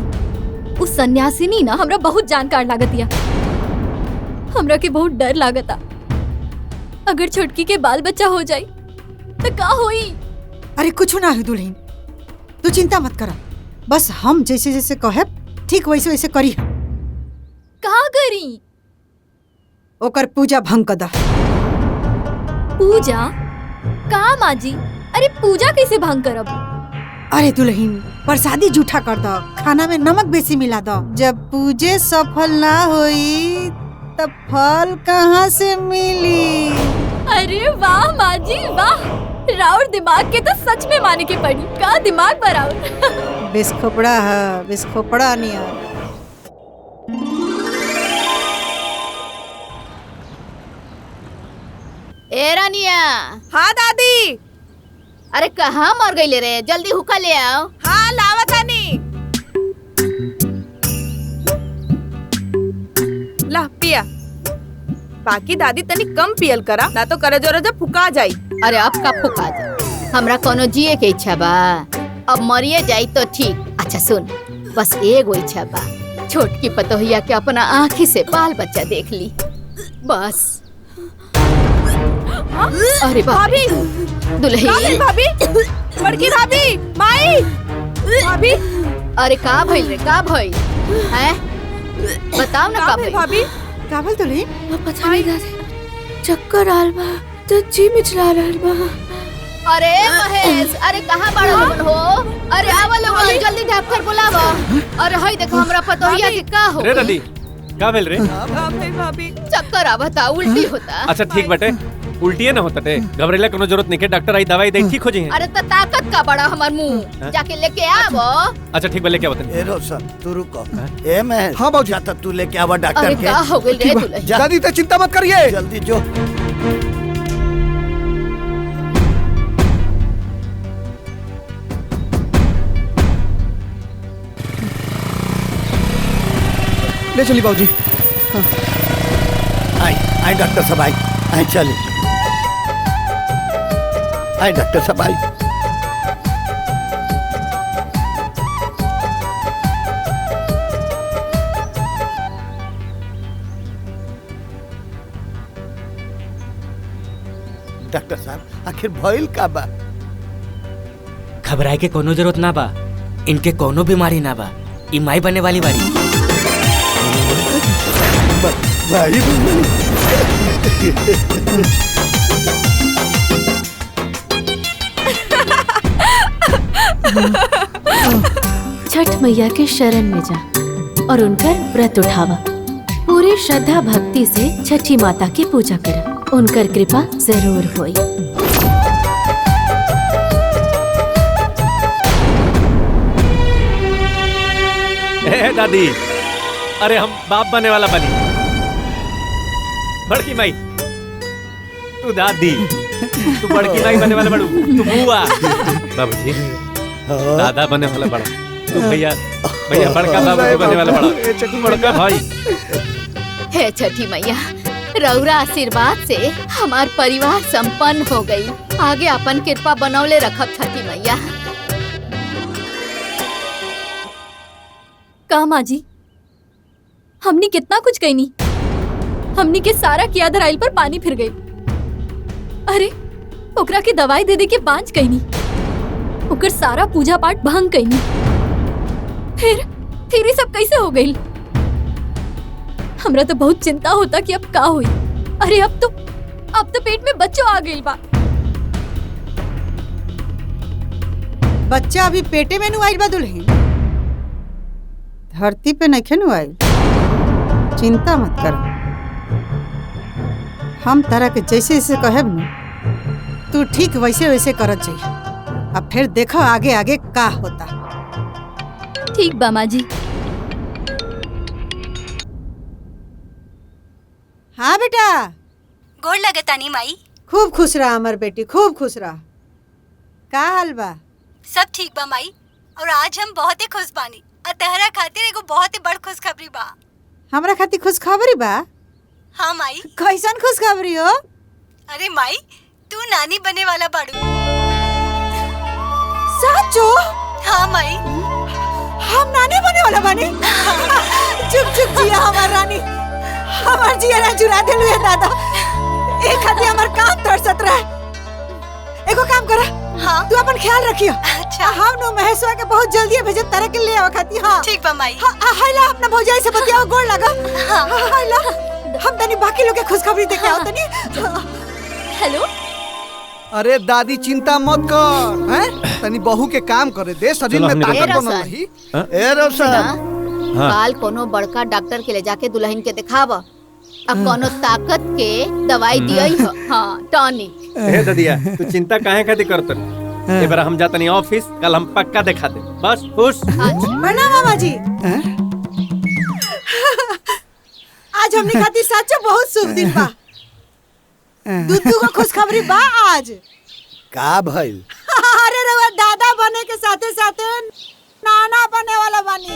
उस सन्यासिनी ना हमरा बहुत जानकार लागतिया। हमरा के बहुत डर लागता, अगर छोटकी के बाल बच्चा हो जाई तो का होई? अरे कुछ ना है दुल्हन, तू चिंता मत करा। बस हम जैसे जैसे कहे ठीक वैसे वैसे करी। का करी? ओकर पूजा भंग कर दा। पूजा का माँ जी? अरे पूजा कैसे भंग करब? अरे दुल्हन प्रसादी जूठा कर दो, खाना में नमक बेसी मिला दो। जब पूजे सफल ना होई तब फल कहाँ से मिली? अरे वाह माँ जी वाह, राउर दिमाग के तो सच में माने के पड़ी। का दिमाग बराबर। बिस्खोपड़ा है, बिस्खोपड़ा नहीं है। ए रानिया। हाँ दादी। अरे कहाँ मर गई रे? जल्दी हुक्का ले आओ। हाँ लावत हनी। ला पिया। बाकी दादी तनी कम पियल करा, ना तो करे जोरे जब फुका जाई। अरे अब का फुका जाए? हमरा कोनो जिए के इच्छा बा। अब मरिए जाई तो ठीक। अच्छा सुन, बस एगो इच्छा बा, छोटकी पतोहिया के अपना आँखी से बाल बच्चा देख ली बस। अरे भाभी, दुल्हन भाभी, बड़की भाभी, माई, भाभी। अरे का भइल रे? का भइल हैं? बताओ ना का भइल? भाभी का भइल दुल्हन? पता नहीं दादी, चक्कर आल बा, तो जी मिचला रहल बा। अरे महेश, अरे कहाँ बड़ा लोगन हो? अरे आवा लोगन, जल्दी डॉक्टर बुलावा। अरे हई देखो हमरा पतोहिया के का हो? रे दादी का भेल रे? भाभी चक्कर आवता, उल्टी होता। अच्छा ठीक बटे, उल्टिए ना होता टे घबरेला कोनो जरूरत नहीं के डॉक्टर आई दवाई दे ठीक हो जी अरे तो ताकत का बड़ा हमार मुंह जाके लेके आवो। अच्छा ठीक बा लेके आवत ए रोशन तू रुको ए मैं हाँ बाबूजी जाता तू लेके आवा डॉक्टर अरे के का हो गइल रे दुल्हन? दादी तो चिंता मत करिए, जल्दी जो। ले चलिए बाबूजी। आई डॉक्टर साहब आई चलिए। आई डॉक्टर साहब आई। डॉक्टर साहब आखिर भइल का बा? घबराए के कोनो जरूरत ना बा, इनके कोनो बीमारी ना बा, ई माई बने वाली बारी। भाई छठ मैया के शरण में जा और उनकर व्रत उठावा। पूरी श्रद्धा भक्ति से छठी माता की पूजा करा, उनकर कृपा जरूर होई। ए दादी, अरे हम बाप बने वाला बनी। बड़की माई तू दादी, तू बड़की माई बने वाला बड़ू, तू बुआ। बाबूजी दादा बने वाला बड़ा, तू भैया बड़का बाबू बने वाला बड़ा, बड़का भाई। हे छठी मैया, रउरा आशीर्वाद से हमार परिवार संपन्न हो गई। आगे अपन कृपा बनौले रखब छठी मैया। का माँ जी, हमनी कितना कुछ कहनी, हमनी के सारा किया धराइल पर पानी फिर गई। अरे ओकरा के दवाई दे दे के बांझ कहनी, ओकर सारा पूजा पाठ भंग कहनी। फिर ये सब कैसे हो गई? हमरा तो बहुत चिंता होता कि अब का हुई। अरे अब तो पेट में बच्चों आ गई बा। बच्चा अभी पेटे में नुआइल बा दुल्हन, धरती पे नहीं नुआइल। चिंता मत कर, हम तरह के जैसे जैसे कहब न तू ठीक वैसे वैसे करत जाइए। अब फिर देखो आगे आगे का होता। ठीक बा माँ जी। हाँ बेटा, गोड़ लगतानी माई। खूब खुश रहा हमार बेटी, खूब खुश रहा। का हाल बा? सब ठीक बा माई, और आज हम बहुत ही खुश बानी। तहरा खातिर एगो बहुत ही बड़ खुशखबरी बा। हमरा खातिर खुशखबरी बा? हाँ माई। कैसन खुशखबरी हो? अरे माई, तू नानी बने वाला बाड़ू। सचो? हाँ माई, हम नानी बने वाला बानी। चुप चुप जिया हमार रानी, हमार जिया चुरा दिलू है दादा। एक खातिर हमार काम तरसत रहे। एगो काम करा, हाँ? तू अपन ख्याल रखियो। अच्छा। हम नो महेशवा के बहुत जल्दी भेजे तरह के ले आवा खाती। हाँ ठीक बा माई। हाइला अपना भौजाई से बतियाओ, गोड़ लगा। हाइला हम तनी बाकी लोग के खुशखबरी देके आओ तनी। हेलो। अरे दादी चिंता मत कर, हैं? तनी बहू के काम करे दे, शरीर में ताकत बनल रही। ए रोशन, काल कोनो बड़का डॉक्टर के ले जाके दुल्हन के दिखावा। अब कोनो ताकत के दवाई दियई हो। हाँ, टॉनिक। ए ददिया, तू चिंता काहे खातिर करत? ए बार हम जातनी ऑफिस, कल हम पक्का दिखा दे। बस खुश। प्रणाम मामा जी। आज हमने खातिर सच बहुत शुभ दिन बा। दूधू को खुशखबरी बा आज। का भइल? अरे रवा दादा बने के साथे साथे नाना बने वाला बानी।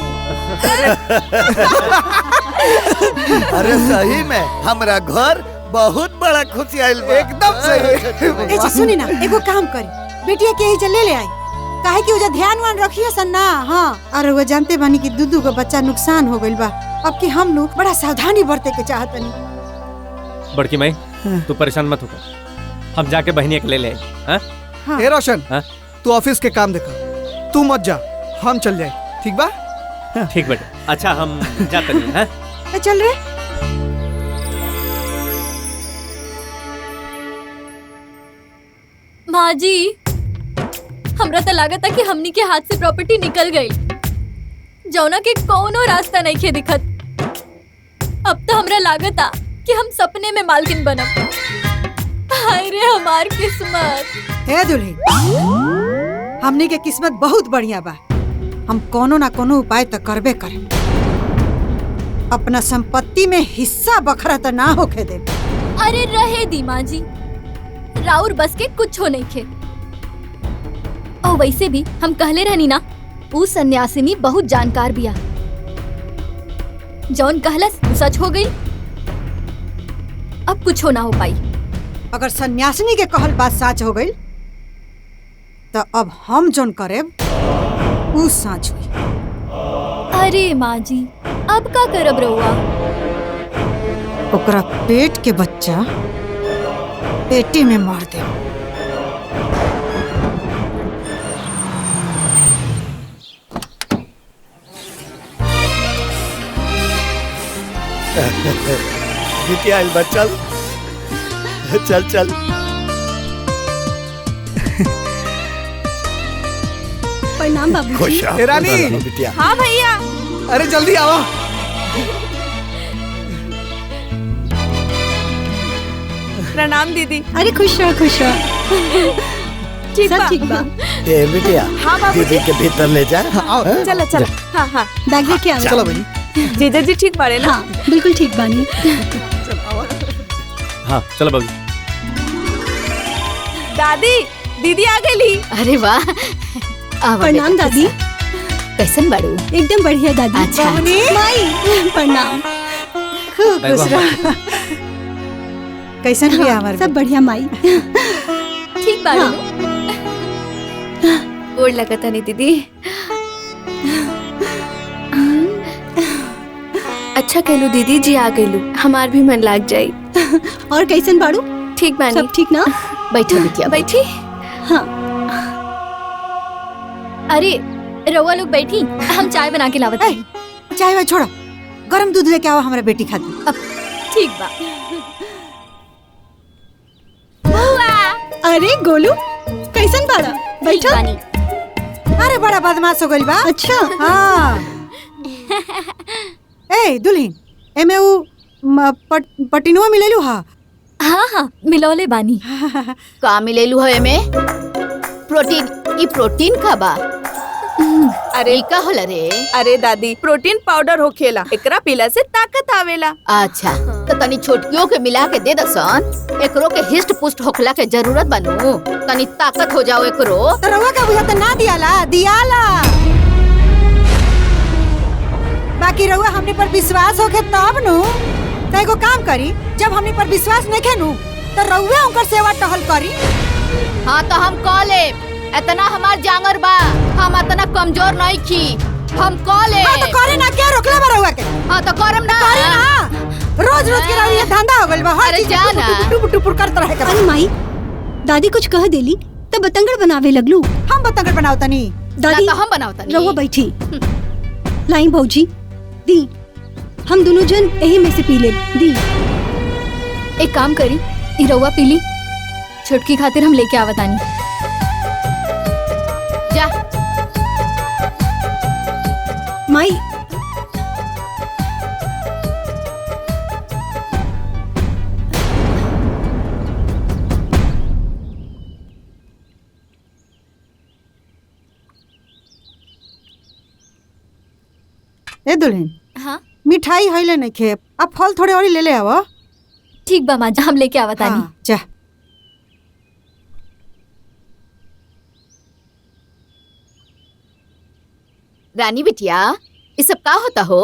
अरे सही में हमरा घर बहुत बड़ा खुशी आइल बा। एकदम सही। ए जी सुनी ना, एगो काम करी, बेटिया के ही ले ले आई, काहे कि उजा ध्यान वान रखिए सन ना। हाँ, और वो जानते बानी कि दूधू का बच्चा नुकसान हो गइल बा। अब कि हम लोग बड़ा सावधानी बरते के चाहतनी। बड़की माई तू परेशान मत होकर, हम जाके बहनिया के ले ले आई। हाँ? ए रोशन, तू ऑफिस के काम देखा, तू मत जा, हम चल जाए। ठीक बा? ठीक बेटा। अच्छा हम जाते नहीं हैं? चल रे। माँ जी, हमरा तो लागत कि हमनी के हाथ से प्रॉपर्टी निकल गई, जौना के कोनो रास्ता नहीं खे दिखत। अब तो हमरा लागत कि हम सपने में मालकिन बनब। हाय रे हमार किस्मत। हे दुल्ही, हमनी के किस्मत बहुत बढ़िया बा। हम कोनो ना कोनो उपाय तो करबे करे। अपना संपत्ति में हिस्सा बखरा तो ना होके दे। अरे रहे दी माँ जी, राउर बस के कुछ हो नहीं खे। और वैसे भी हम कहले रहनी ना, ऊ सन्यासिनी बहुत जानकार बिया। जौन कहलस सच हो गई, अब कुछ हो ना हो पाई। अगर सन्यासिनी के कहल बात सच हो गई तो अब हम जोन करेब ऊ सच हुई। अरे माँ जी, अब का करब रहुआ? ओकरा पेट के बच्चा पेटी में मार दे। बिटिया आइल बा, चल चल चल। प्रणाम बाबू। खुश रहो, रानी। खुश रहो बिटिया। हाँ भैया। अरे जल्दी आओ। प्रणाम दीदी। अरे खुश रहो खुश रहो। ठीक सब बा। ठीक बा। ए बिटिया, हाँ बाबूजी। दीदी के भीतर ले जा। चला चला। हाँ हाँ बैग लेके आओ। चलो बहनी। जीजा जी ठीक बारे ना? हाँ बिल्कुल ठीक बानी। हाँ चलो बाबू। दादी, दीदी आ गई। अरे वाह। प्रणाम दादी। कैसन बाड़ू? एकदम बढ़िया दादी। अच्छा। माई प्रणाम। खूब खुश रह। कैसन भी हमार सब बढ़िया माई। ठीक बाड़ू। गोड़ लगता नहीं दीदी। अच्छा कहलू दीदी जी आ गईलू, हमार भी मन लाग जाई। और कैसन बाड़ू? ठीक बानी। सब ठीक ना? बैठो बिटिया, बैठी। हाँ। अरे रउआ लोग बैठी, हम चाय बना के लावत हई। चाय वाय छोड़ो, गरम दूध लेके आओ हमारा बेटी खाती। ठीक बा। अरे गोलू, कैसन बाड़ा? बैठो। अरे बड़ा बदमाश हो गइल बा। अच्छा। हाँ। ए दुल्हीन, एमे ऊ पटिनुआ मिलेलू हा? हाँ हाँ मिलौले बानी। का मिलेलू है में? प्रोटीन। ई प्रोटीन का बा? अरे का होला रे? अरे दादी, प्रोटीन पाउडर होखेला, एकरा पीला से ताकत आवेला। अच्छा, तो तनी छोटकियों के मिला के दे दसन। एकरो के हिस्ट पुष्ट होखला के जरूरत बनू, तनी ताकत हो जाओ एकरो। तो रउआ का बुझाता ना दियाला, दियाला। बाकी रउआ हमने पर विश्वास होके तब नु। तो एगो काम करी, जब हमने पर विश्वास नहीं खेनू तो रउआ उनकर सेवा टहल करी। हाँ तो हम कॉल ले, इतना हमार जांगर बा, हम इतना कमजोर नहीं खी, हम कॉल ले। हाँ तो करे ना, क्या रोकले बा रउआ के? हाँ तो करम ना। करे ना। रोज रोज के रउआ धंधा हो गइल बा। हर अरे चीज जा ना। टुपुर टुपुर करत रहे के। अरे माई, दादी कुछ कह देली तो बतंगड़ बनावे लगलू। हम बतंगड़ बनाओ तनी। दादी ना तो हम बनाओ तनी। रउआ बैठी। लाई भौजी, दी हम दोनों जन यही में से पी ले। दी एक काम करी, ई रउआ पीली, छोटकी खातिर हम लेके आवतानी। जा। माई ए दुल्हन, हाँ मिठाई हइले नहीं खे, अब फल थोड़े और ले ले आवो। ठीक बा माँ, हम लेके आवतानी। हाँ, जा। रानी बिटिया, ये सब का होता हो?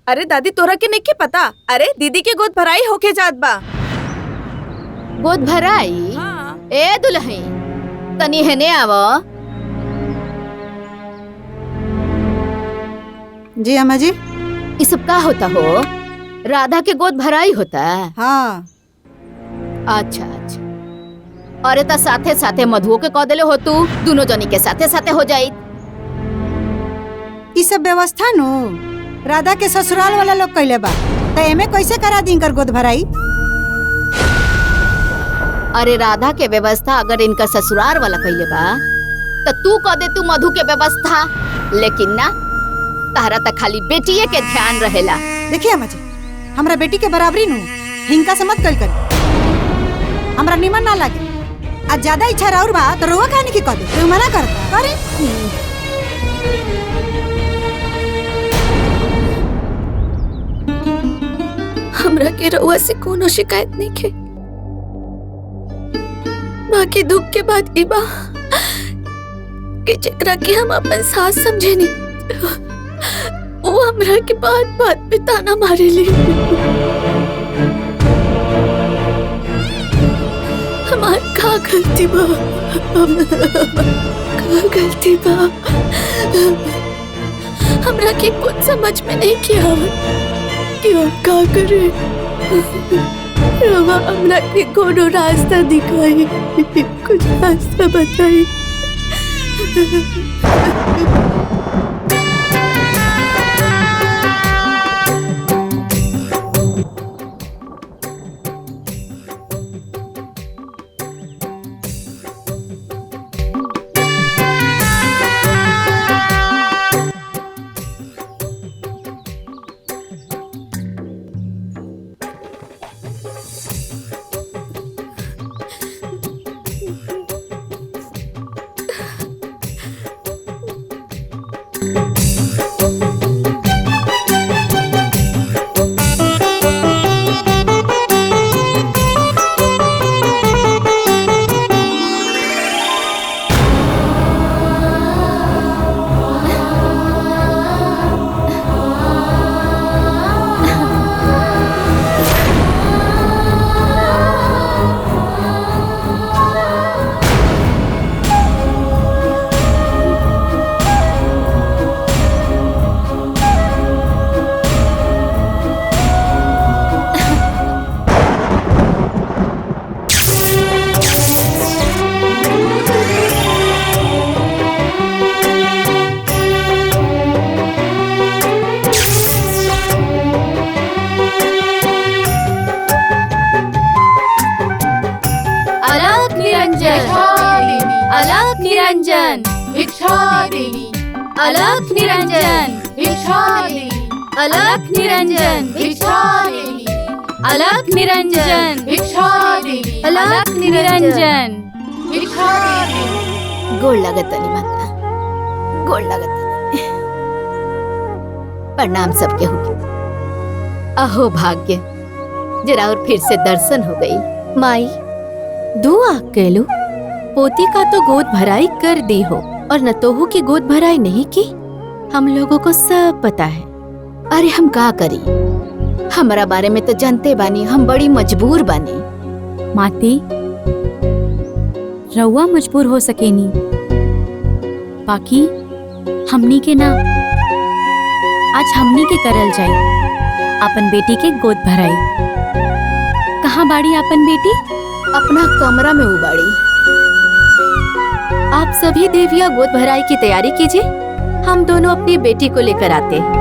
अरे दादी, तोरा के नहीं पता? अरे दीदी के गोद भराई होके जात बा। गोद भराई? हाँ। ए दुल्ही, तनी हेने आवो। जी अम्मा जी। ये सब का होता हो? राधा के गोद भराई होता? हाँ। अच्छा अच्छा। अरे ता साथे साथे मधुओ के कह देले हो तू, दोनों जनी के साथे साथे हो जाई। ई सब व्यवस्था नु राधा के ससुराल वाला लोग कइले बा, तो एमे कैसे करा दी इनकर गोद भराई? अरे राधा के व्यवस्था अगर इनका ससुराल वाला कइले बा, तो तू कह दे तू मधु के व्यवस्था। लेकिन ना, तारा तक खाली बेटिए के ध्यान रहेला। देखिए अम्मा जी, हमरा बेटी के बराबरी नु हिंका से मत कल कर। हमरा निमन ना लगे। आ ज्यादा इच्छा राउर बा तो रोवा खाने की कदे तू मना करता करे। हमरा के रउआ से कोनो शिकायत नहीं के। बाकी दुख के बाद ई बा कि जेकरा के हम अपन सास समझे नहीं वो हमरा के बात बात पे ताना मारे ली। हमार का गलती बा, का गलती बा। हमरा के कुछ समझ में नहीं किया कि हम का करे। रवा हमरा के कोनो रास्ता दिखाई, कुछ रास्ता बताई। निरंजन भिक्षा देवी, अलख निरंजन भिक्षा देवी, अलख निरंजन भिक्षा देवी, अलख निरंजन भिक्षा देवी, अलख निरंजन भिक्षा देवी। गोड़ लगत नहीं माता, गोड़ लगत नहीं। प्रणाम सबके हो। अहो भाग्य, जरा और फिर से दर्शन हो गई। माई दुआ केलू, पोती का तो गोद भराई कर दी हो और नतोहू की गोद भराई नहीं की। हम लोगों को सब पता है। अरे हम का करी, हमारा बारे में तो जानते बानी, हम बड़ी मजबूर बानी। माती रउआ मजबूर हो सकेनी, बाकी हमनी के ना। आज हमनी के करल जाए अपन बेटी के गोद भराई। कहाँ बाड़ी अपन बेटी? अपना कमरा में उबाड़ी। आप सभी देवियां गोद भराई की तैयारी कीजिए, हम दोनों अपनी बेटी को लेकर आते हैं।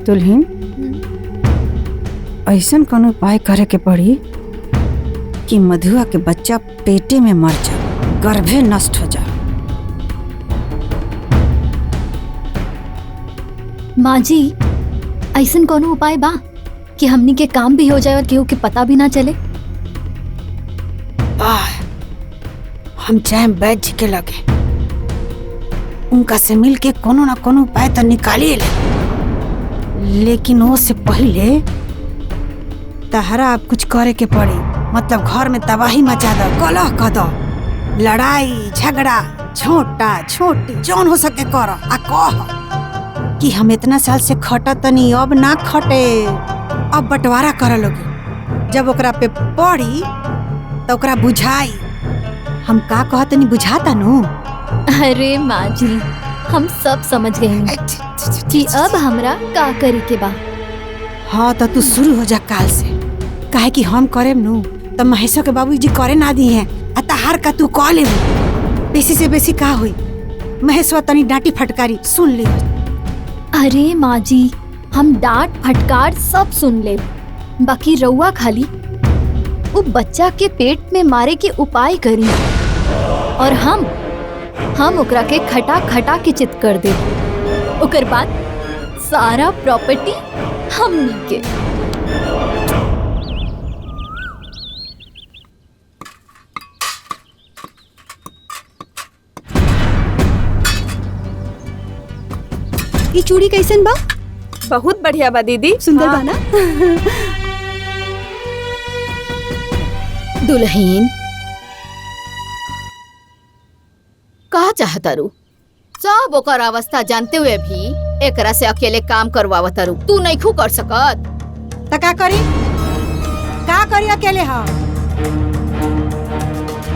दुल्हन, ऐसन कोनो उपाय करे के पड़ी कि मधुआ के बच्चा पेटे में मर जाए, गर्भे नष्ट हो जाए। माँ जी, ऐसन कोनो उपाय बा कि हमनी के काम भी हो जाए और केहू के पता भी ना चले? हम चाहे वैद्य जी के लगे, उनका से मिल के कोनो ना कोनो उपाय तो निकालिए ले। लेकिन वो से पहले तहरा अब कुछ करे के पड़ी। मतलब घर में तबाही मचा दो, कलह कर दो, लड़ाई झगड़ा छोटा छोटी जौन हो सके करो। आ कह कि हम इतना साल से खटा तनी, अब ना खटे, अब बंटवारा कर लोगे। जब ओकरा पे पड़ी तो ओकरा बुझाई। हम का कहतनी बुझाता नु? अरे माँ जी, हम सब समझ गए हैं कि अब हमरा का करे के बा। हाँ तो तू शुरू हो जा काल से, काहे कि हम करे नु तो महेशो के बाबूजी करे ना दी हैं। अतहार का तू कह ले, बेसी से बेसी का हुई महेशवा तनी डांटी फटकारी सुन ली। अरे माँ जी, हम डांट फटकार सब सुन ले, बाकी रउआ खाली वो बच्चा के पेट में मारे के उपाय करी और हम ओकरा के खटा खटा के चित कर दे। ओकर बाद सारा प्रॉपर्टी हमनी के। ये चूड़ी कैसन बा? बहुत बढ़िया बा दीदी। सुंदर बा ना? दुल्हन का चाहता रू? सब ओकर अवस्था जानते हुए भी एकरा से अकेले काम करवावता रू। तू नहीं खू कर सकत त का करी अकेले? हाँ,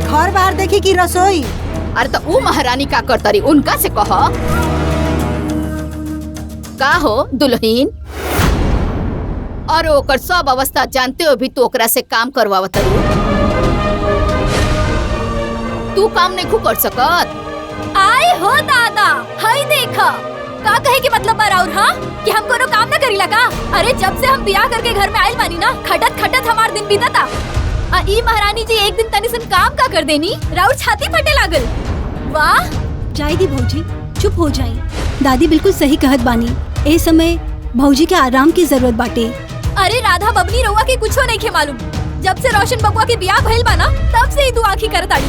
घर बाहर देखी कि रसोई? अरे तो ऊ महारानी का करता रही, उनका से कह। का हो दुल्हन? और ओकर सब अवस्था जानते हुए भी तू ओकरा से काम करवावता रू। तू काम नहीं खू कर सकत? आए हो दादा, हाय देखा का कहे के मतलब बराउर हाँ कि हम कोनो काम न करीला का? अरे जब से हम बियाह करके घर में आइल बानी ना, खटत खटत हमार दिन बीतता। ई महारानी जी एक दिन तनी सन काम का कर देनी, राउर छाती फटे लागल। वाह, जाई दी भौजी, चुप हो जाई। दादी बिल्कुल सही कहत बानी, ए समय भौजी के आराम की जरूरत बाटे। अरे राधा बबली रउआ के कुछो नहीं खे मालूम। जब से रोशन बबुआ के बियाह भइल बा ना, तब से ही तू आँखी करताड़ी।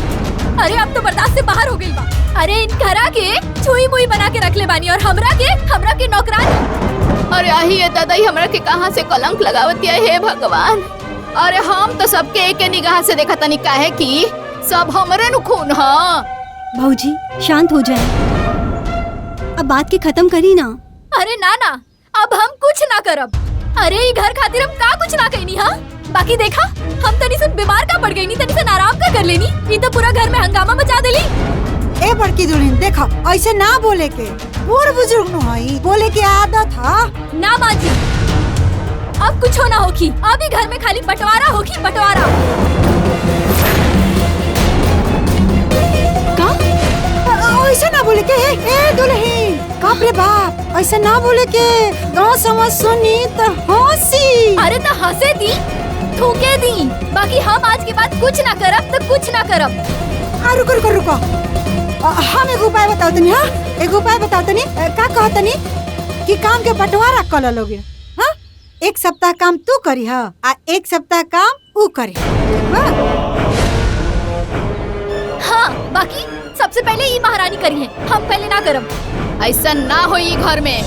अरे अब तो बर्दाश्त से बाहर हो गई बा। अरे इन घरा के छुई मुई बना के रख ले बानी और हमरा के नौकरानी। अरे आही ये दादा, हमरा के कहां से कलंक लगावती है, हे भगवान। अरे हम तो सबके एक निगाह से देखा तनी, काहे कि सब हमरे नु खून। हाँ भौजी शांत हो जाए, अब बात के खत्म करी ना। अरे ना ना, अब हम कुछ ना करब। अरे ये घर खातिर हम का कुछ ना कहनी। हाँ बाकी देखा, हम तनी सन बीमार का पड़ गई नी, तनी सन आराम का कर लेनी, ये तो पूरा घर में हंगामा मचा देली। ए बड़की दुल्हन देखा, ऐसे ना बोले के, बूढ़ बुजुर्ग नु हई, बोले की आदत है ना। माँ जी अब कुछ होना होगी, अभी घर में खाली बंटवारा होगी, बंटवारा। ऐसा ना बोले के। ए दुल्हन, बाप रे बाप, ऐसा ना बोले के। गाँव समाज सुनी तो हंसी। अरे तो हंसे दी, थूके दी, बाकी हम आज के बाद कुछ ना करब तो कुछ ना करब। रुको, हम एक उपाय बताओ तनी। हाँ, एक उपाय बताओ तनी। का कहो तनी कि काम के बंटवारा कर लोगे। हाँ, एक सप्ताह काम तू करी, हाँ, आ एक सप्ताह काम ऊ करी। हाँ बाकी सबसे पहले ये महारानी करी है, हम पहले ना करब। ऐसा ना होई घर में।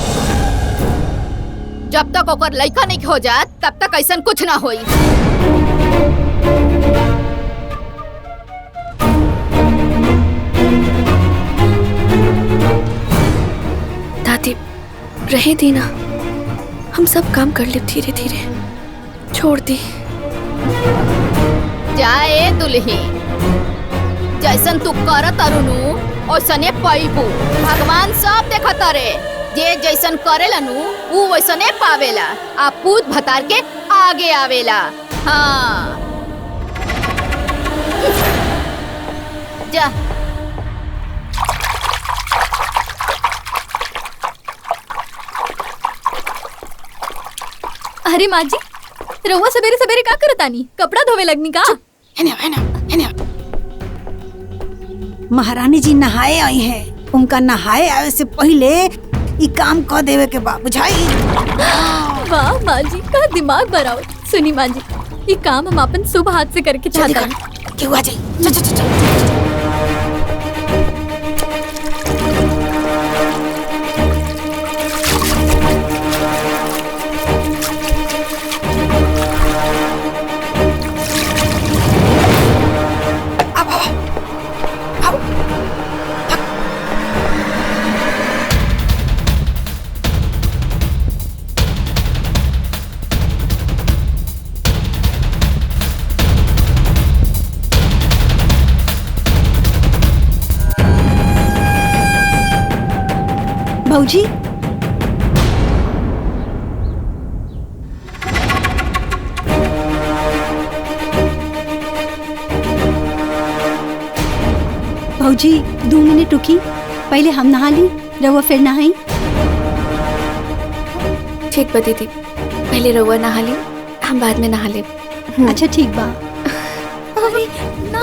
जब तक ओकर लड़का नहीं हो जात, तब तक ऐसा कुछ ना होई। दादी रहे दी ना, हम सब काम कर ले धीरे धीरे, छोड़ दी। जाए दुल्ही, जैसन तू करत अरुनु ओसने पाइबू। भगवान सब देखत रे, जे जैसन करेला नु ऊ वैसने पावेला। आ पूत भतार के आगे आवेला। हाँ जा। अरे माँ जी, रउआ सवेरे सवेरे का करतानी? कपड़ा धोवे लगनी का? महारानी जी नहाए आई हैं, उनका नहाए आवे से पहले ये काम कर देवे के बा, बुझाई? वाह माँ जी का दिमाग भराओ। सुनी माँ जी, ये काम हम अपन शुभ हाथ से करके चाहते हैं। क्यों आ जाए? चल। भौजी भौजी 2 मिनट रुकी। पहले हम नहा ली, रहुआ फिर नहाई। ठीक बा दीदी, पहले रउआ नहा ली, हम बाद में नहा ले। अच्छा ठीक बा। अरे ना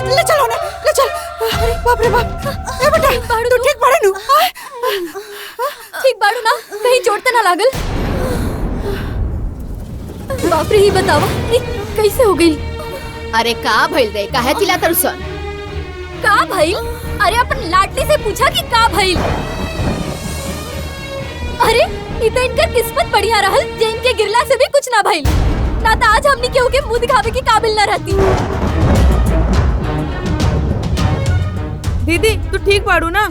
ले चलो ना, ले चल। अरे बाप रे बाप, ए बेटा तू ठीक बाड़े नु? ठीक बाड़ू ना, कहीं चोट त ना लागल? बाप रे, ही बतावा ये कैसे हो गई? अरे का भइल रे, काहे चिल्ला तरसन? का भइल? अरे अपन लाडली से पूछा कि का भइल? अरे ई त इनका किस्मत बढ़िया रहल जे इनके गिरला से भी कुछ ना भइल, ना तो आज हमनी केहू के मुंह दिखावे के काबिल ना रहती। दीदी तू ठीक बाड़ू ना?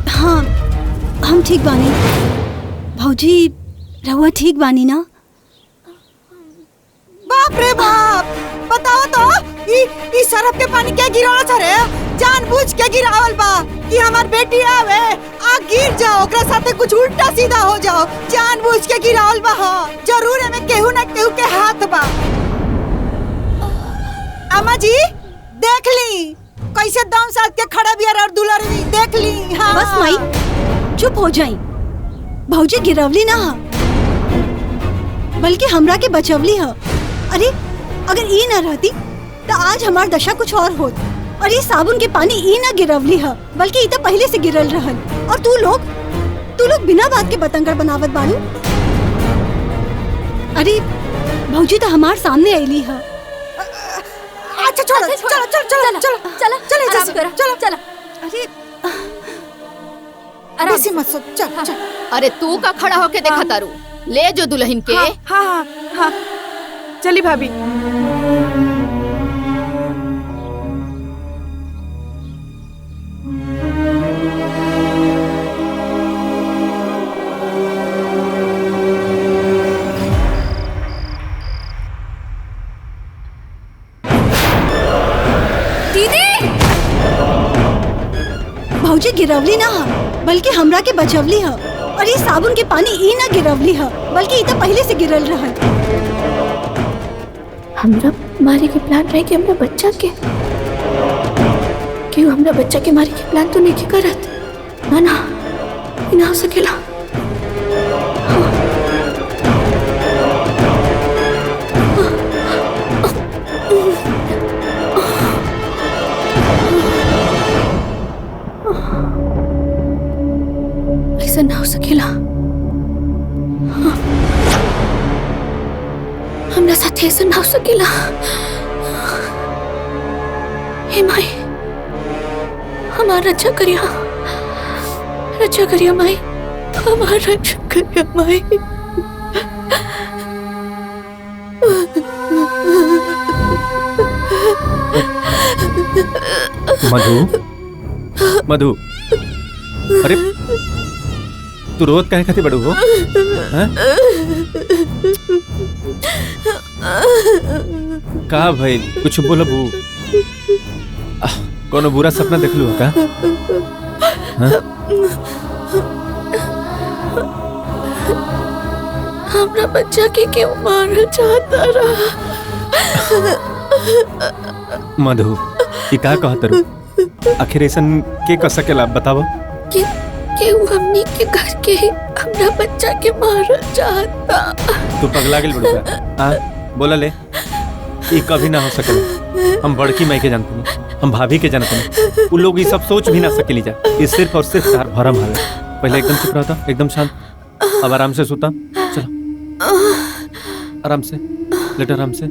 हाँ हम ठीक बानी। भौजी रहुआ ठीक बानी ना? बाप रे बाप, बताओ तो ई सरफ के पानी क्या गिरावल छ रे? जानबूझ के गिरावल बा कि हमार बेटी आवे आ गिर जाओ, ओकरा साथे कुछ उल्टा सीधा हो जाओ, जानबूझ के गिरावल बा। जरूर एमे केहू ना केहू के हाथ बा। अम्मा जी देख ली कैसे दम साथ के खड़ा बिया और दुलारी, देख ली। हाँ बस माई चुप हो जाई। भौजी गिरवली ना हा, बल्कि हमरा के बचवली हा। अरे अगर ई ना रहती तो आज हमार दशा कुछ और होत। और ये साबुन के पानी ई ना गिरवली हा, बल्कि ई तो पहले से गिरल रहल। और तू लोग बिना बात के बतंगड़ बनावत बाड़ू। अरे भौजी तो हमार सामने आईली हा। अच्छा चलो चलो चलो चलो चलो चलो चलो आराम करो, चलो चलो। अरे आराम बेसी मत सोच, चल चल। अरे तू का खड़ा होके देखा तारू, ले जो दुल्हन के। हाँ हाँ हाँ, चली भाभी। भौजी गिरवली ना हा, बल्कि हमरा के बचवली हा। और ये साबुन के पानी ई ना गिरवली हा, बल्कि ई तो पहले से गिरल रहल। हमरा मारे के प्लान रहे कि हमरा बच्चा के क्यों हमरा बच्चा के मारे के प्लान तो नहीं करत ना ना, ई ना हो सकेला। ऐसा ना हो सकेला। हमरा साथ ऐसा ना हो सकेला। हे माई, हमार रक्षा करिया माई, हमार रक्षा करिया माई। मधु, अरे तू रोज काहे खाती बड़ू हो? हाँ? का भाई कुछ बोलबू? कोनो बुरा सपना देख लू का? हाँ? हमरा बच्चा के क्यों मारना चाहता रहा? मधु ये का कहत रू? आखिर ऐसन के कर सकेला बताओ? केहू हमनी के घर के हमरा बच्चा के मारना चाहता। तू पगला गेल बड़ू का? बोला ले, ये कभी ना हो सकेला। हम बड़की माई के जानते नहीं, हम भाभी के जानते नहीं। उन लोग ये सब सोच भी ना सकेली जा। ये सिर्फ और सिर्फ तार भरम है। पहले एकदम चुप रहता, एकदम शांत। अब आराम से सोता। चलो आराम से लेट, आराम से।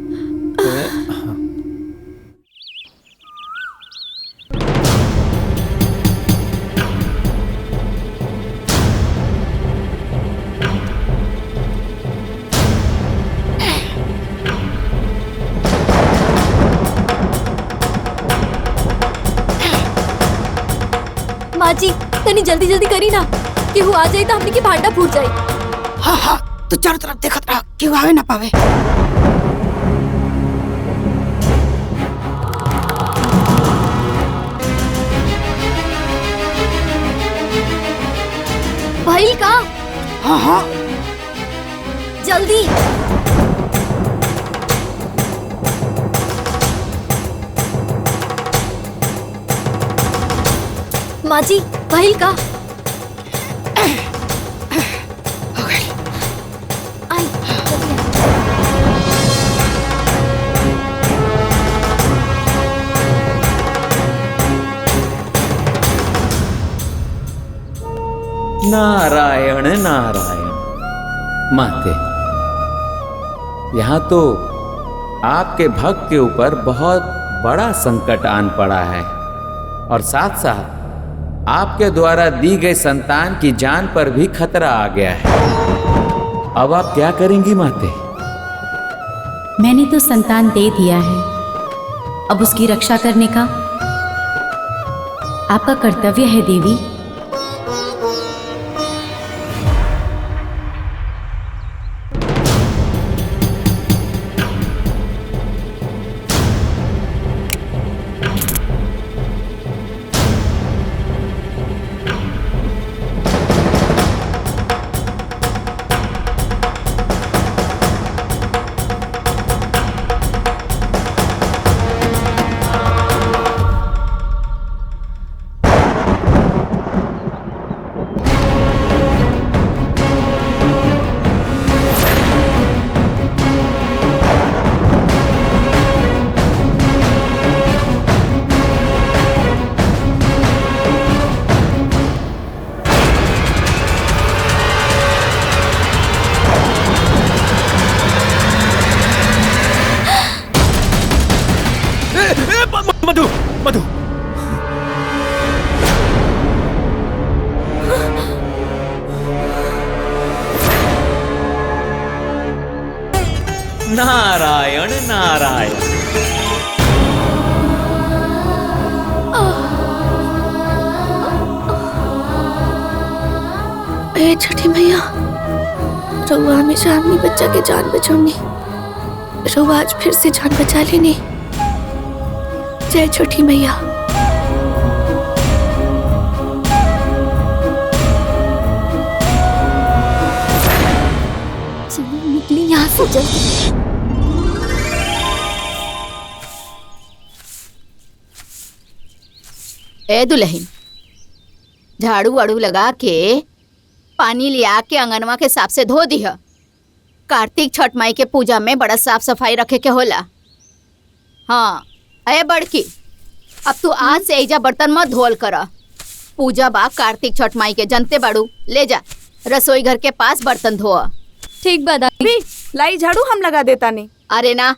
माँ जी तनी जल्दी जल्दी करी ना, केहू आ जाए तो हमनी की भांडा फूट जाए। हाँ हाँ तो चारों तरफ देखत रह, केहू आवे ना पावे। भइल का? हाँ हाँ जल्दी। माँ जी भइल का? आई, जल्दी आ। नारायण नारायण। माते, यहाँ तो आपके भक्त के ऊपर बहुत बड़ा संकट आन पड़ा है और साथ साथ आपके द्वारा दी गई संतान की जान पर भी खतरा आ गया है। अब आप क्या करेंगी माते? मैंने तो संतान दे दिया है, अब उसकी रक्षा करने का आपका कर्तव्य है देवी। मधु मधु नारायण नारायण। ए छठी मैया, रउआ हमेशा अपनी बच्चा के जान बचाऊंगी। रउआ आज फिर से जान बचा लेनी। जय छठी मैया। चलो निकली यहाँ से जल्दी। ए दुल्हन, झाड़ू वाड़ू लगा के पानी लिया के अंगनवा के साफ से धो दिह। कार्तिक छठ माई के पूजा में बड़ा साफ सफाई रखे के होला। हाँ अये बड़की, अब तू आज से ऐजा बर्तन मत धोल कर। पूजा बा कार्तिक छठ माई के, जनते बाड़ू। ले जा रसोई घर के पास बर्तन धो। ठीक बा दादी, लाई झाड़ू हम लगा देता नहीं। अरे ना,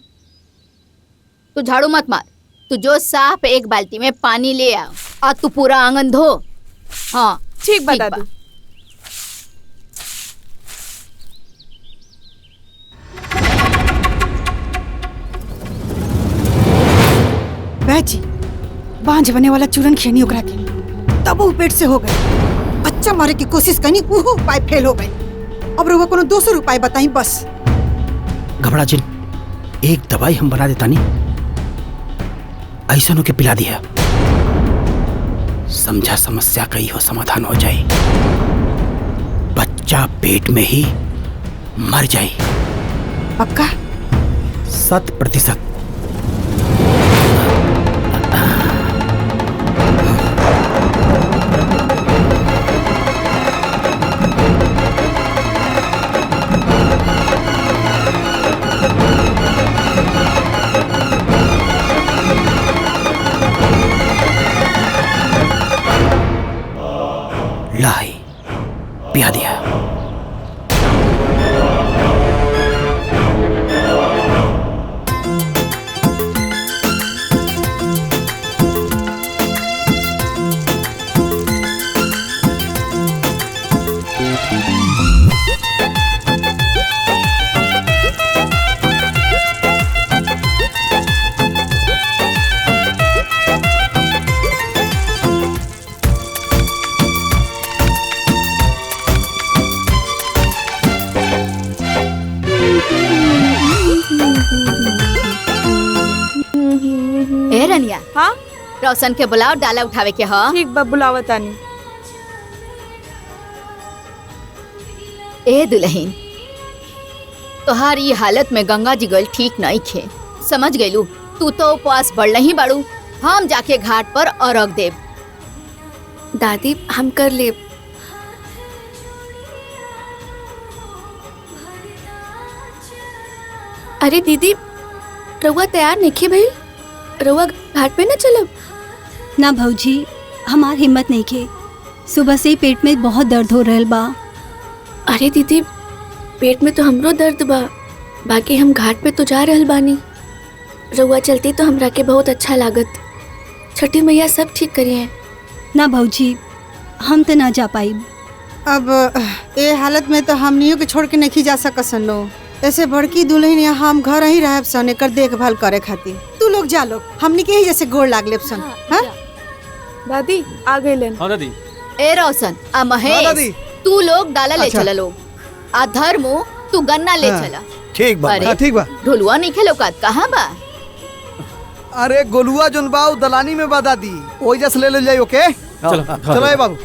तू झाड़ू मत मार। तू जो साफ एक बाल्टी में पानी ले आ और तू पूरा आंगन धो। हाँ ठीक बा दादी। जी बांझ बने वाला चूरन खेनी ओकरा के, तब वो पेट से हो गए। बच्चा मारे की कोशिश कनी, वो उपाय फेल हो गए। अब रउआ कोनो दूसर उपाय बताई बस। घबरा जिन, एक दवाई हम बना देता नहीं, ऐसा के पिला दिया, समझा समस्या का हो समाधान हो जाए। बच्चा पेट में ही मर जाए। पक्का? 100%। लाई पिया दिया। ए रनिया, हाँ रोशन के बुलाओ, डाला उठावे के। हाँ ठीक बा, बुलावतानी। ए दुल्हन, तोहार ये हालत में गंगा जी गल ठीक नहीं खे, समझ गईलू। तू तो उपवास बढ़ ही बाड़ू, हम जाके घाट पर अर्घ देव। दादी हम कर ले। अरे दीदी, रउआ तैयार नहीं भाई? रउआ घाट पे न चलब? ना भौजी, हमार हिम्मत नहीं खे। सुबह से ही पेट में बहुत दर्द हो रहल बा। अरे दीदी, पेट में तो हमरो दर्द बा, बाकी हम घाट पे तो जा रहल बानी। रउआ चलती तो हमरा के बहुत अच्छा लागत। छठी मैया सब ठीक करिए। ना भौजी, हम तो ना जा पाई। अब ये हालत में तो हमनियों के छोड़ के नहीं जा सकसन नो। ऐसे बड़की दुल्हन या हम घर ही रह सन, एकर देखभाल करे खातिर। तू लोग जा लोग, हमनी के ही जैसे गोड़ लाग लेब सन। हां दादी आ गए लेन। हाँ दादी। ए रोशन, आ महेश, तू लोग डाला ले चला लोग। आ धर्मो, तू गन्ना ले चला। ठीक बा। अरे ठीक बा। ढोलुआ नहीं खेलो का, कहाँ बा? अरे गोलुआ जोन बा उ दलानी में बा दादी, ओई जस ले जाई। ओके चलो ए बाबू।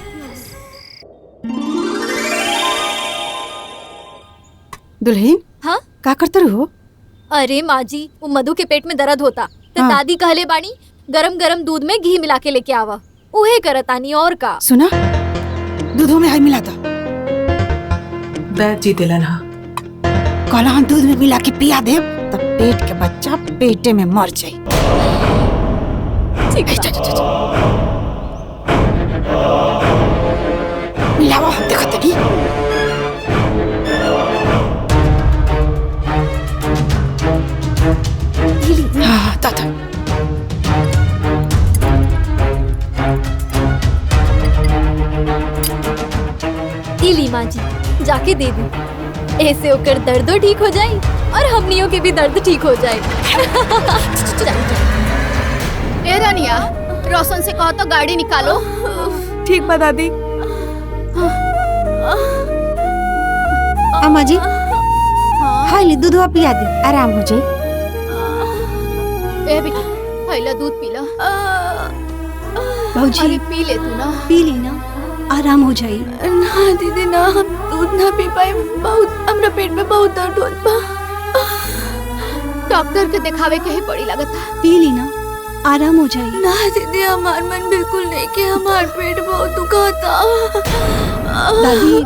दुल्हन, हाँ का करते हो? अरे माँ जी, वो मधु के पेट में दर्द होता तो हाँ। दादी कहले बानी गरम गरम दूध में घी मिला के लेके आवा। उहे करतानी और का। सुना, दूधों में है मिला था। बैद जी दिलन हा। कहला हम दूध में मिला के पिया देव, तब पेट के बच्चा पेटे में मर जाए। मिलावा, देखो तनी। हाँ, ताता। इली माँ जी, जाके दे दी। ऐसे होकर दर्दो ठीक हो जाए और हमनियों के भी दर्द ठीक हो जाए। ए रानिया, रोशन से कहो तो गाड़ी निकालो। ठीक बा दादी। अम्मा जी, हाय ले दूधवा पिया दे, आराम हो जाए। ए बेटी, पहला दूध पी लो। भौजी, अरे पी ले तू ना। पी ली ना, आराम हो जाए। ना दीदी ना, हम दूध ना पी पाए। बहुत हमरा पेट में बहुत दर्द होत बा। डॉक्टर के दिखावे के ही पड़ी लागत। पी ली ना, आराम हो जाए। ना दीदी, हमार मन बिल्कुल नहीं के, हमार पेट बहुत दुखाता। दादी,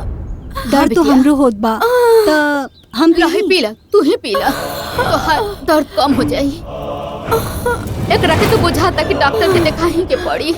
दर्द तो हमरो होत बा, त हम पी ला, तू ही पी ला, तो हर दर्द कम हो जाई। एक रखे तो बुझाता कि डॉक्टर के दिखा ही के पड़ी।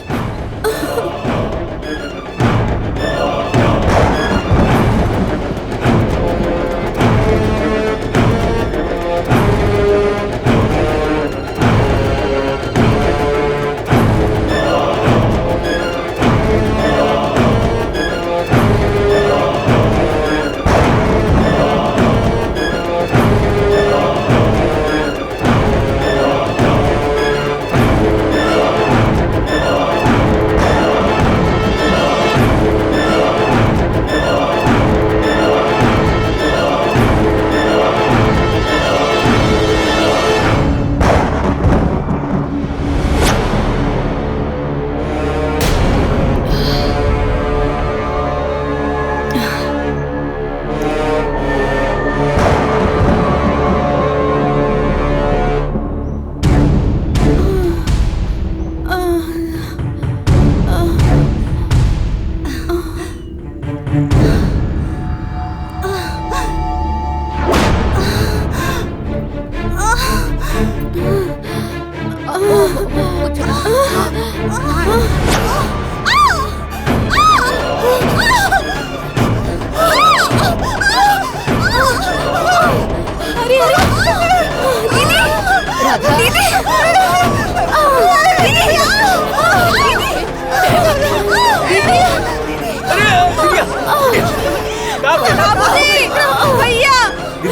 दीदी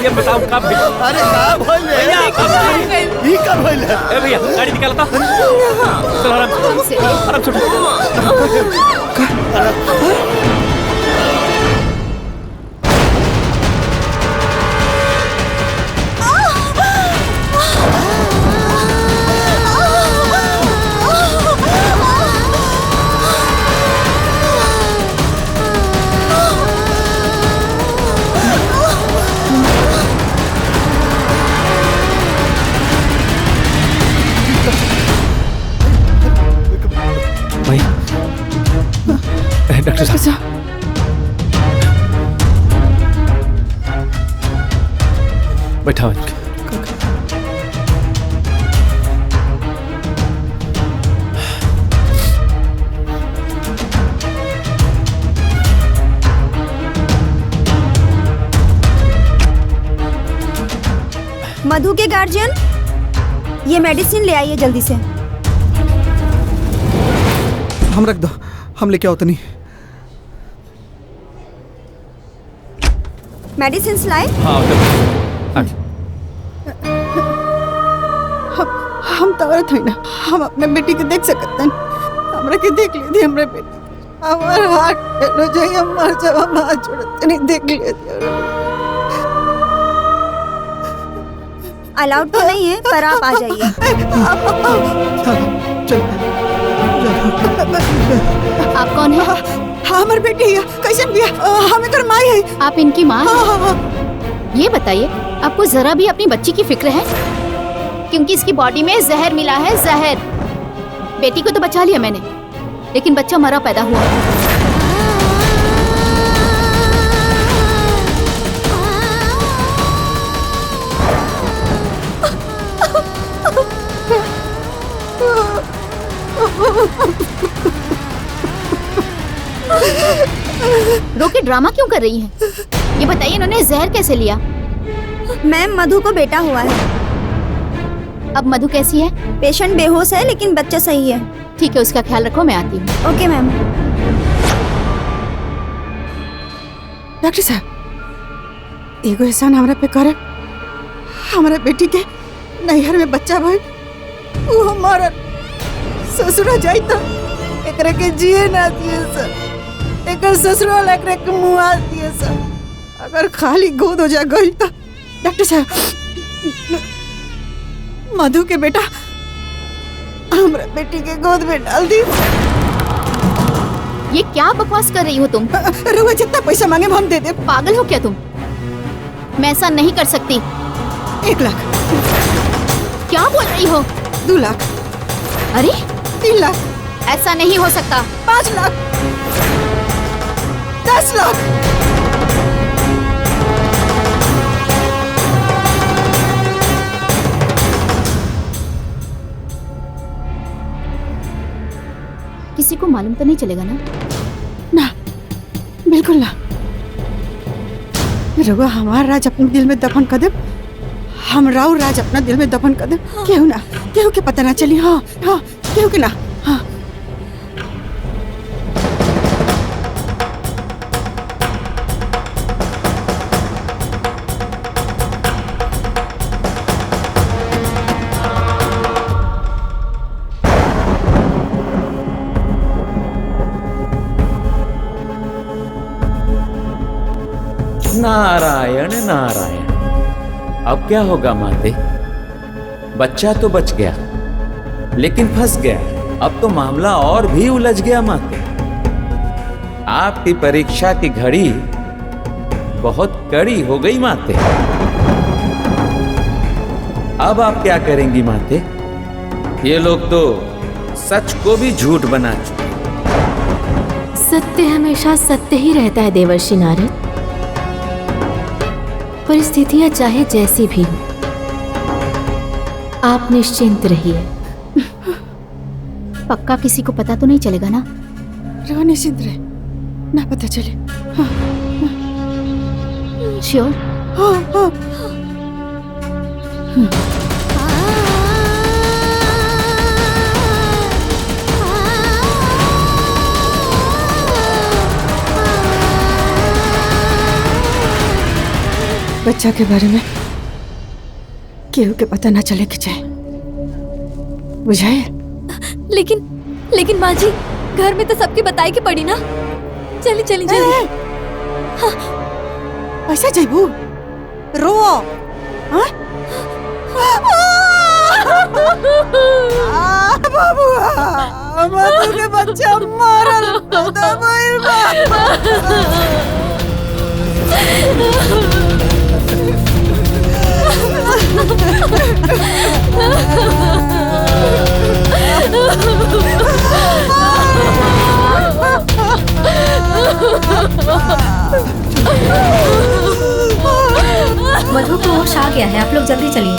अब बताओ कब? अरे कब होइल रे? भैया कब? ई कब होइल? ए भैया गाड़ी निकालता। चल आराम से, आराम से। डॉक्टर साहब बैठा मधु के गार्जियन, ये मेडिसिन ले आइए जल्दी से। हम रख दो, हम लेके आओ। तनी मेडिसिन लाए? हम तवरत हुई ना, हम अपने बेटी के देख सकते हैं। हमरा के देख ली थी हमरे बेटी, हमारे हाथ टेढ़ो जाए, हम मर जाए, हम हाथ छोड़ते नहीं, देख ली थी। अलाउड तो नहीं है, पर आप आ जाइए। आप कौन है? हाँ, हमारी बेटी है। कैसे भी हमें कर माई है। आप इनकी माँ हैं? ये बताइए, आपको जरा भी अपनी बच्ची की फिक्र है? क्योंकि इसकी बॉडी में जहर मिला है, जहर। बेटी को तो बचा लिया मैंने, लेकिन बच्चा मरा पैदा हुआ। रोके ड्रामा क्यों कर रही हैं? ये बताइए, इन्होंने जहर कैसे लिया? मैम, मधु को बेटा हुआ है। अब मधु कैसी है? पेशेंट बेहोश है, लेकिन बच्चा सही है। ठीक है, उसका ख्याल रखो, मैं आती हूँ। ओके मैम। डॉक्टर साहब, एगो एहसान हमरा पे करे। हमारा बेटी के नैहर में बच्चा भाई, वो हमारा ससुरा जाई तो एकरा के जिए ना दिए सर। एक ससुराल एकरा के मुआ दिए सर। अगर खाली गोद हो जा गई तो डॉक्टर साहब, मधु के बेटा हमरा बेटी के गोद में डाल दी। ये क्या बकवास कर रही हो तुम? रुआ, जितना पैसा मांगे हम दे दे। पागल हो क्या तुम? मैं ऐसा नहीं कर सकती। 1 लाख। क्या बोल रही हो? 2 लाख। अरे 3 लाख। ऐसा नहीं हो सकता। 5 लाख। 10 लाख। किसी को मालूम तो नहीं चलेगा ना? ना, बिल्कुल ना। रघुआ हमारा राज अपने दिल में दफन कर दे, हम राव राज अपना दिल में दफन कर दे। केहू ना, केहू के पता ना चली। हाँ हाँ, केहू के ना। हाँ। नारायण नारायण। अब क्या होगा माते? बच्चा तो बच गया, लेकिन फंस गया। अब तो मामला और भी उलझ गया माते। आपकी परीक्षा की घड़ी बहुत कड़ी हो गई माते। अब आप क्या करेंगी माते? ये लोग तो सच को भी झूठ बना चुके। सत्य हमेशा सत्य ही रहता है देवर्षि नारद। परिस्थितियां चाहे जैसी भी हो, आप निश्चिंत रहिए। पक्का किसी को पता तो नहीं चलेगा ना? रहो, निश्चिंत रहे, ना पता चले। हाँ, श्योर? हाँ हाँ। बच्चा के बारे में केहू के पता ना चले के चाहे, बुझाए? लेकिन माँ जी, घर में तो सबकी बताई के पड़ी ना। चली चली चली। ऐसा जैबू रो। हाँ? बाबूआ, मधु के बच्चा मरल। मधु को होश आ गया है, आप लोग जल्दी चलिए।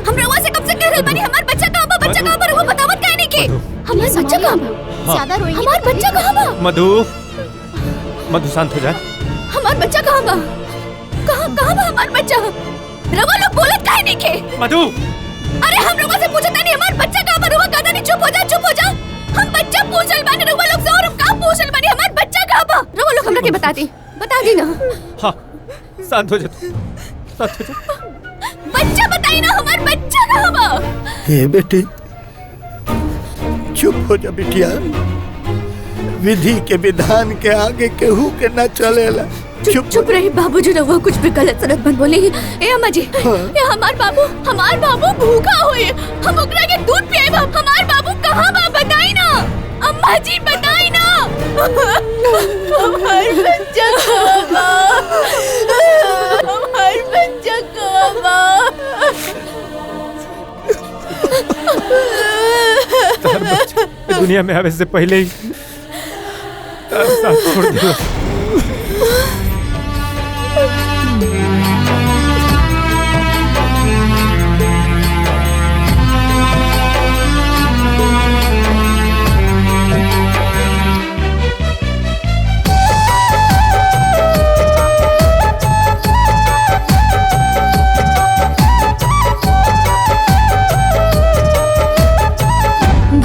हम रउआ से कब से कह रहल बानी हमार बच्चा कहां बा, बच्चा कहां बा, रउआ बतावत काहे नहीं के? हमार बच्चा कहां बा? ज्यादा रोएंगी हमार बच्चा कहां बा? मधु मधु शांत हो जा। हमार बच्चा कहां बा? कहां बा हमार बच्चा? रउआ लोग बोलत काहे नहीं के? मधु अरे हम रउआ से पूछत नहीं हमार बच्चा कहां बा, रउआ कहता नहीं चुप हो जा, चुप हो जा। हम बच्चा पूछल बानी रउआ लोग से, और हम का पूछल बानी हमार बच्चा कहां बा? रउआ लोग हमरा के बता दी ना। हाँ शांत हो जा, शांत हो जा। बच्चा बताई ना, हमार बच्चा कहां बा? हे बेटी चुप हो जा बिटिया, विधि के विधान के आगे केहू के न चलेला। चुप रही बाबूजी, रउआ कुछ भी गलत सलत मत बोली। ए अम्मा जी, ये हमार बाबू भूखा होए, हम ओकरा के दूध पिएबा। हमार बाबू कहां बा बताई ना, अम्मा जी बताई ना। हमार बच्चा कहां बा? हमार बच्चा कहां बा? दुनिया में आवे से पहले ही साथ छोड़ दिया।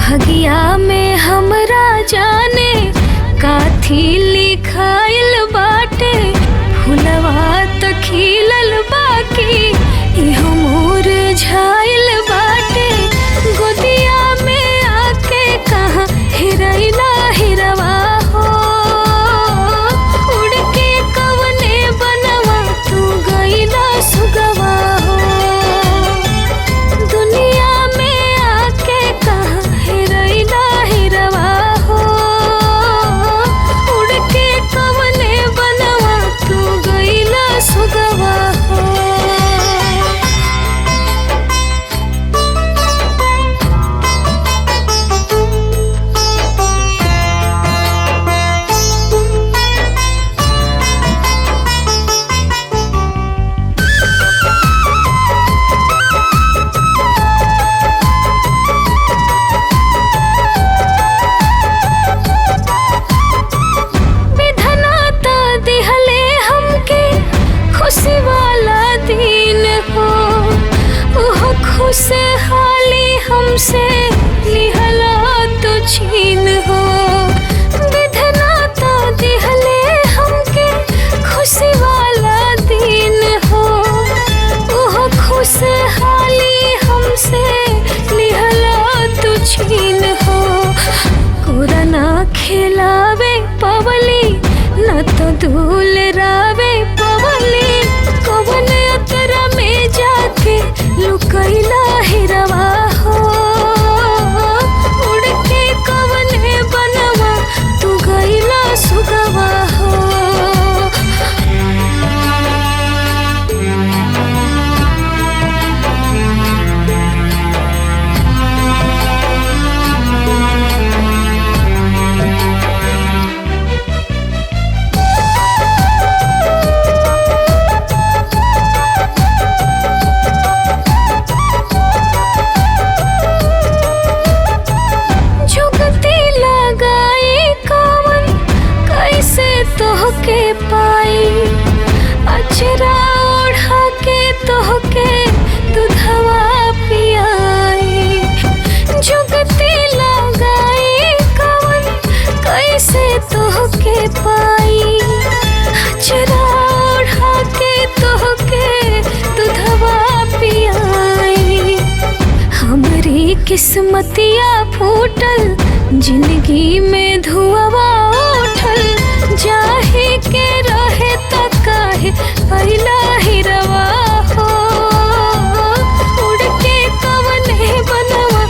भगिया में हमरा जाने काथी लिखाइल बाटे, फुलवा त खिलल बाकी इहो मुरझाइल बाटे। गोदिया में आके कहाँ हेरैला हिरवा हो, उड़ के कवने बनवा तू गइला सुगवा हो। दुनिया में आके कहाँ हेरैला हिरवा हो, उड़ के कवने बनवा तू गइला सुगवा हो। विधना त दिहले हमके खुशी वाला दिन हो, ओह खुशहाली हमसे लिहला तो छीन हो। विधना त दिहले हमके खुशी वाला दिन हो, ओह खुशहाली हमसे लिहला तो छीन हो। कोरना खिलावे पवली न तो दूल रावे पवली, कवन अतरा में जाके लुकैला हिरवा हो, उड़ के कवने बनवा तू गइला सुगवा हो। जुगती लगाई कवन कैसे तोहके पाई, अचरा ओढ़ा के तोहके दूधवा पियाई। जुगती लगाई कवन कैसे तोहके पाई, अचरा ओढ़ा के तोहके दूधवा पियाई। हमरी किस्मतिया फूटल, जिंदगी में धुआवा उठल, जाहे के रहे त काहे पहिला हिरवा हो, उड़ के कवने बनवा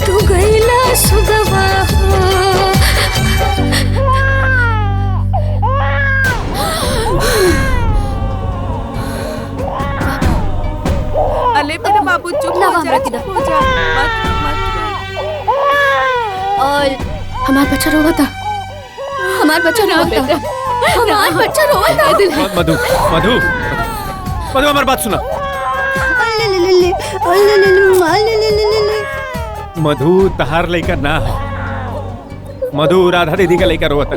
तू गइला सुगवा हो। अले मेरे बाबू चुप हो जा, चुप हो जा, मत मत। हमार बच्चा रोवा था, हमार बच्चा रोवा था, हमार बच्चा रोवा था। मधु मधु मधु हमारी बात सुना। मधु तहार लइका ना है, मधु राधा दीदी का लइका रोवा था।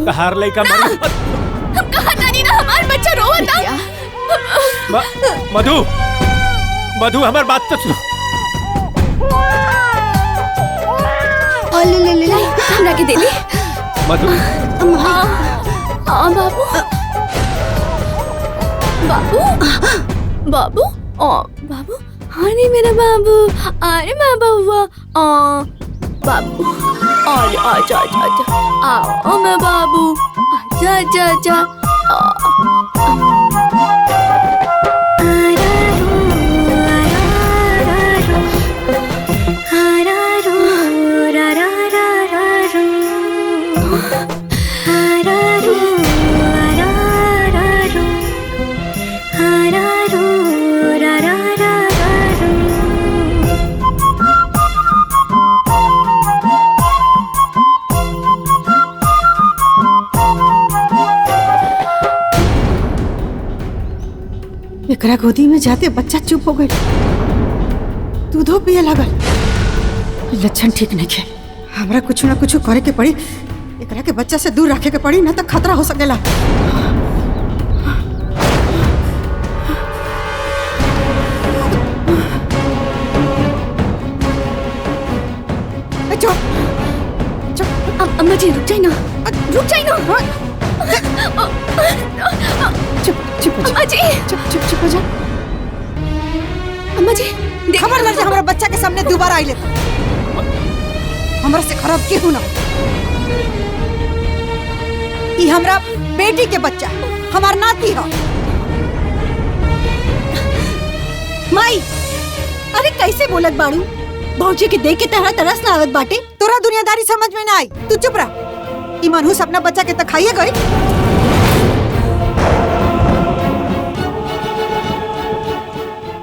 तहार लइका हम कहा तानी ना हमार बच्चा रोवा था। मधु मधु हमारी बात तो सुनो। हमरा के दीदी मधु बाबू बाबू बाबू बाबू, अरे मेरा बाबू, अरे बाबा हुआ बाबू, अरे आजा आजा आजा, आओ मैं बाबू, आजा आजा आजा। एकरा गोदी में जाते बच्चा चुप हो गई, दूधो पिए लगल। लक्षण ठीक नहीं है, हमरा कुछ ना कुछ करे के पड़ी। एकरा के बच्चा से दूर रखे के पड़ी, ना तो खतरा हो सकेला। अम्मा जी रुक जाइए ना, रुक जाइए ना। चुप चुप अम्मा जी, चुप चुप चुप हो जा। अम्मा जी खबरदार से हमारा बच्चा के सामने दोबारा आई ले, हमरा से खराब केहू ना। ई हमरा बेटी के बच्चा, हमार नाती है। माई, अरे कैसे बोलत बाड़ू? भौजी के देख के तहरा तरस ना आवत बाटे। तोरा दुनियादारी समझ में ना आई, तू चुप रह। ई मनहूस अपना बच्चा के तक खाइए गई।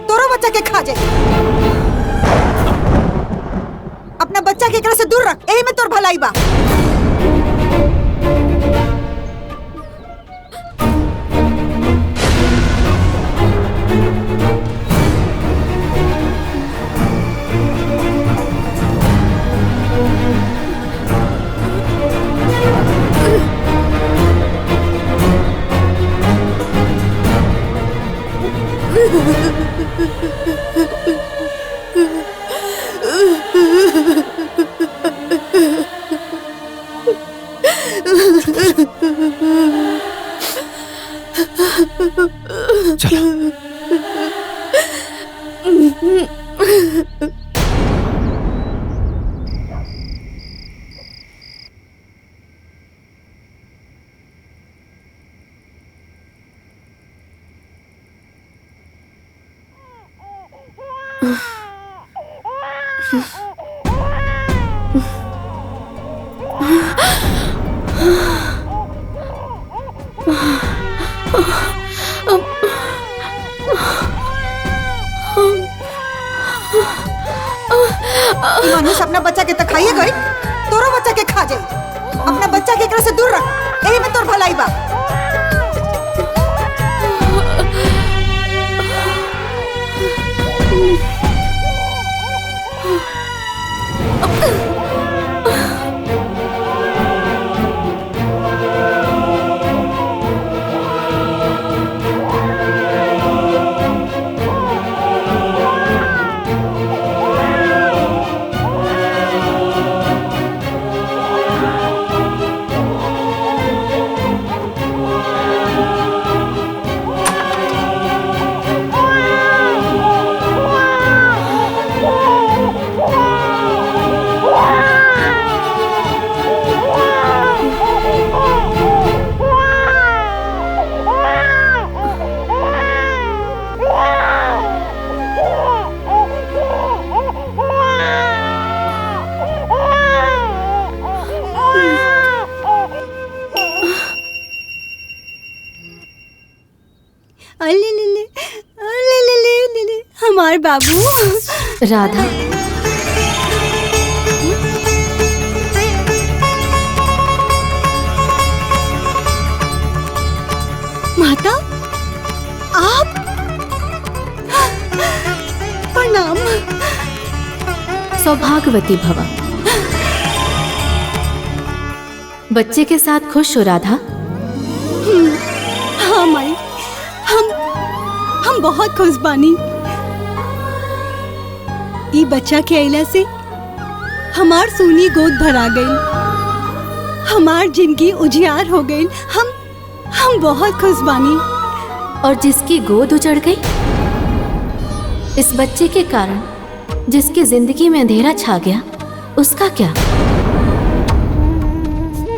तोरा बच्चा के खा जाए। अपना बच्चा के एकरा से दूर रख, यही में तोर भलाई बा। मनहूस अपना बच्चा के तक खाइए गई, तोरो बच्चा के खा जाए। अपना बच्चा के एकरा से दूर रख, यही में तोर भलाई बा। हमार बाबू। राधा, सौभाग्यवती भव। बच्चे के साथ खुश हो राधा? हाँ माई, हम बहुत खुश बानी। ई बच्चा के अइला से हमार सोनी गोद भरा गई, हमार जिंदगी उजियार हो गई। हम बहुत खुश बानी। और जिसकी गोद उजड़ गई, इस बच्चे के कारण जिसकी जिंदगी में अंधेरा छा गया, उसका क्या?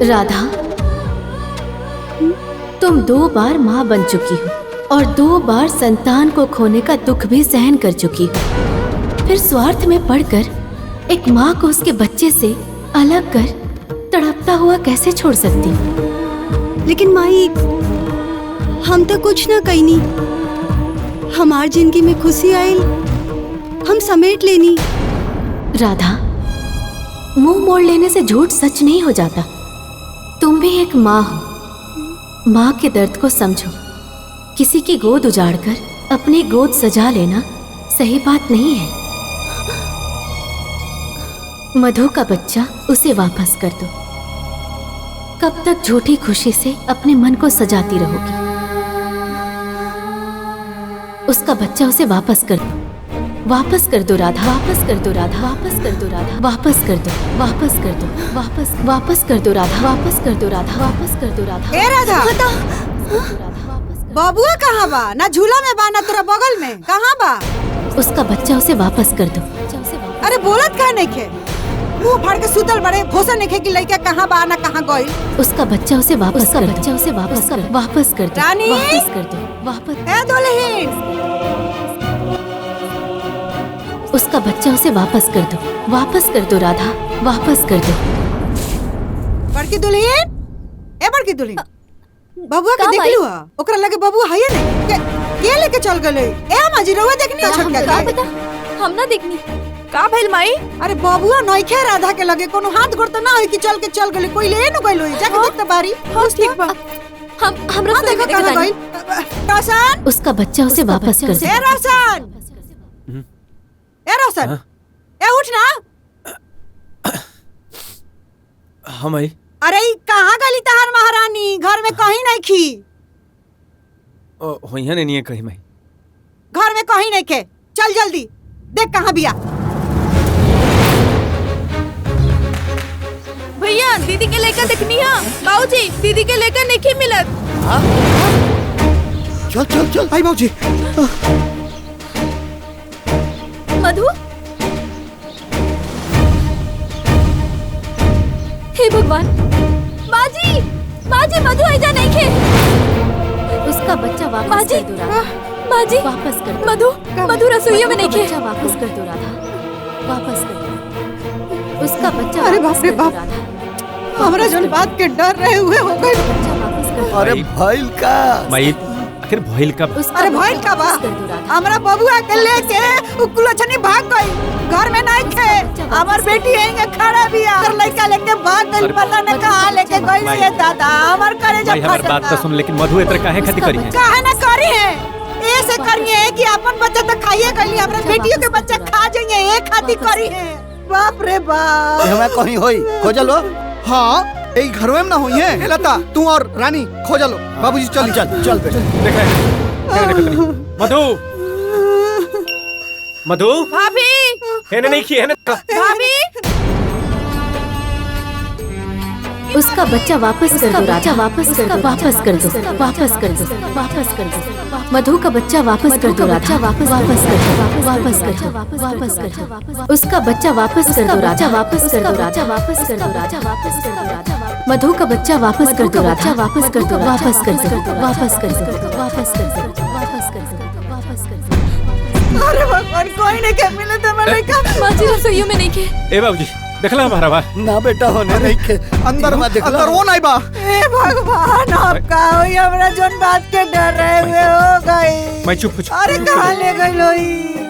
राधा, तुम 2 बार माँ बन चुकी हो और 2 बार संतान को खोने का दुख भी सहन कर चुकी हो। फिर स्वार्थ में पड़कर एक माँ को उसके बच्चे से अलग कर तड़पता हुआ कैसे छोड़ सकती? लेकिन माई, हम तो कुछ ना कहीं। हमार जिंदगी में खुशी आयल, हम समेट लेनी। राधा, मुंह मोड़ लेने से झूठ सच नहीं हो जाता। तुम भी एक माँ हो। माँ के दर्द को समझो। किसी की गोद उजाड़कर अपनी गोद सजा लेना सही बात नहीं है। मधु का बच्चा, उसे वापस कर दो। कब तक झूठी खुशी से अपने मन को सजाती रहोगी? उसका बच्चा उसे वापस कर दो। वापस कर दो राधा, वापस कर दो राधा, वापस कर दो राधा, वापस कर दो, वापस कर दो, वापस कर दो राधा, वापस कर दो राधा, वापस कर दो राधा। ए राधा, बबुआ कहाँ बा? ना झूला में बा ना तेरा बगल में, कहाँ बा? उसका बच्चा उसे वापस कर दो। अरे बोलत का नहीं खे? मुंह फाड़ के सुतल बड़े, भोसा नहीं खे कि लड़का कहाँ बा ना कहाँ गई? उसका बच्चा उसे वापस कर दो। बच्चा उसे वापस कर दो। वापस कर दो। रानी, वापस कर दो। वापस। ए दुल्हन, उसका बच्चा उसे वापस कर दो। वापस कर दो राधा, वापस कर दो। बड़की दुल्हन, ए बड़की दुल्हन, बबुआ के देख लियो? ओकरा लगे बबुआ है नहीं? के लेके चल गले? ए माजी रहुआ देखनी हो छटका का पता? हम ना देखनी। का भइल माई? अरे बबुआ नइखे राधा के लगे, कोनो हाथ गोड़ तो ना होई कि चल के कोई ले न गइल होई। जाके देख त बारी। हां ठीक बा। हम रसोई में कहां गइल? रोशन, उसका बच्चा उसे वापस कर दो। ए रोशन, ए रोशन, ए उठ ना। हाँ माई। अरे कहाँ गली तहार महारानी? घर में कहीं नहीं खी। होइहा नहीं है कहीं माई। घर में कहीं नहीं खे। चल जल्दी देख कहाँ बिया। भैया दीदी के लेकर देखनी है। बाबूजी दीदी के लेकर नहीं मिलत। चल चल चल। आई बाबूजी। मधु, हे भगवान, बाजी बाजी मधु ऐजा नहीं खे। उसका बच्चा वापस कर दो राधा। बाजी वापस कर दो। मधु रसोई में नहीं खे। बच्चा वापस कर दो राधा, वापस कर दो। उसका बच्चा। अरे बाप रे बाप, हमरा जन बात के डर रहे हुए हो गए। अरे भइल का? माई आखिर भइल का? अरे भइल का बा? हमरा बबुआ के लेके उकुलछनी भाग गई। घर में नहीं थे। हमार बेटी यहीं खड़ा बिया। और लड़का लेके भाग गई, पता न कहां लेके गई है। दादा हमार करे जब हमार बात तो सुन। लेकिन मधु इतना काहे खातिर करी है? काहे ना करी है? ऐसे करिए कि अपन बच्चा तो खाइए गली, हमरा बेटियों के बच्चा खा जाइए, एक खातिर करी है। बाप रे बाप, हमरा कहीं होई खोजल हो? हाँ, यही घर में ना हुई है। लता, तू और रानी खोजा लो। बाबूजी चल चल चल बेटा। मधु, मधु, भाभी, है नहीं की है ना? भाभी, उसका बच्चा वापस कर दो राजा। वापस कर दो। वापस कर दो। वापस कर दो। वापस कर दो। मधु का बच्चा वापस कर दो राजा। वापस कर दो। वापस कर दो। वापस कर दो। उसका बच्चा वापस कर दो राजा। वापस कर दो राजा। वापस कर दो राजा। वापस कर दो राजा। मधु का बच्चा वापस कर दो राजा। वापस कर दो। वापस कर दो। वापस कर दो। वापस कर दो। वापस कर दो। वापस कर दो। अरे भगवान, कोई नहीं के मिले तो मैं का बाजी रसोई में नहीं खे। ए बाबूजी देखला हमारा बा? ना बेटा होने नहीं खे। अंदर वो नहीं बा। ए भगवान, अब का होई? हमरा जन बात के डर रहे हुए हो गई। मैं चुप। अरे कहाँ ले गई लोई?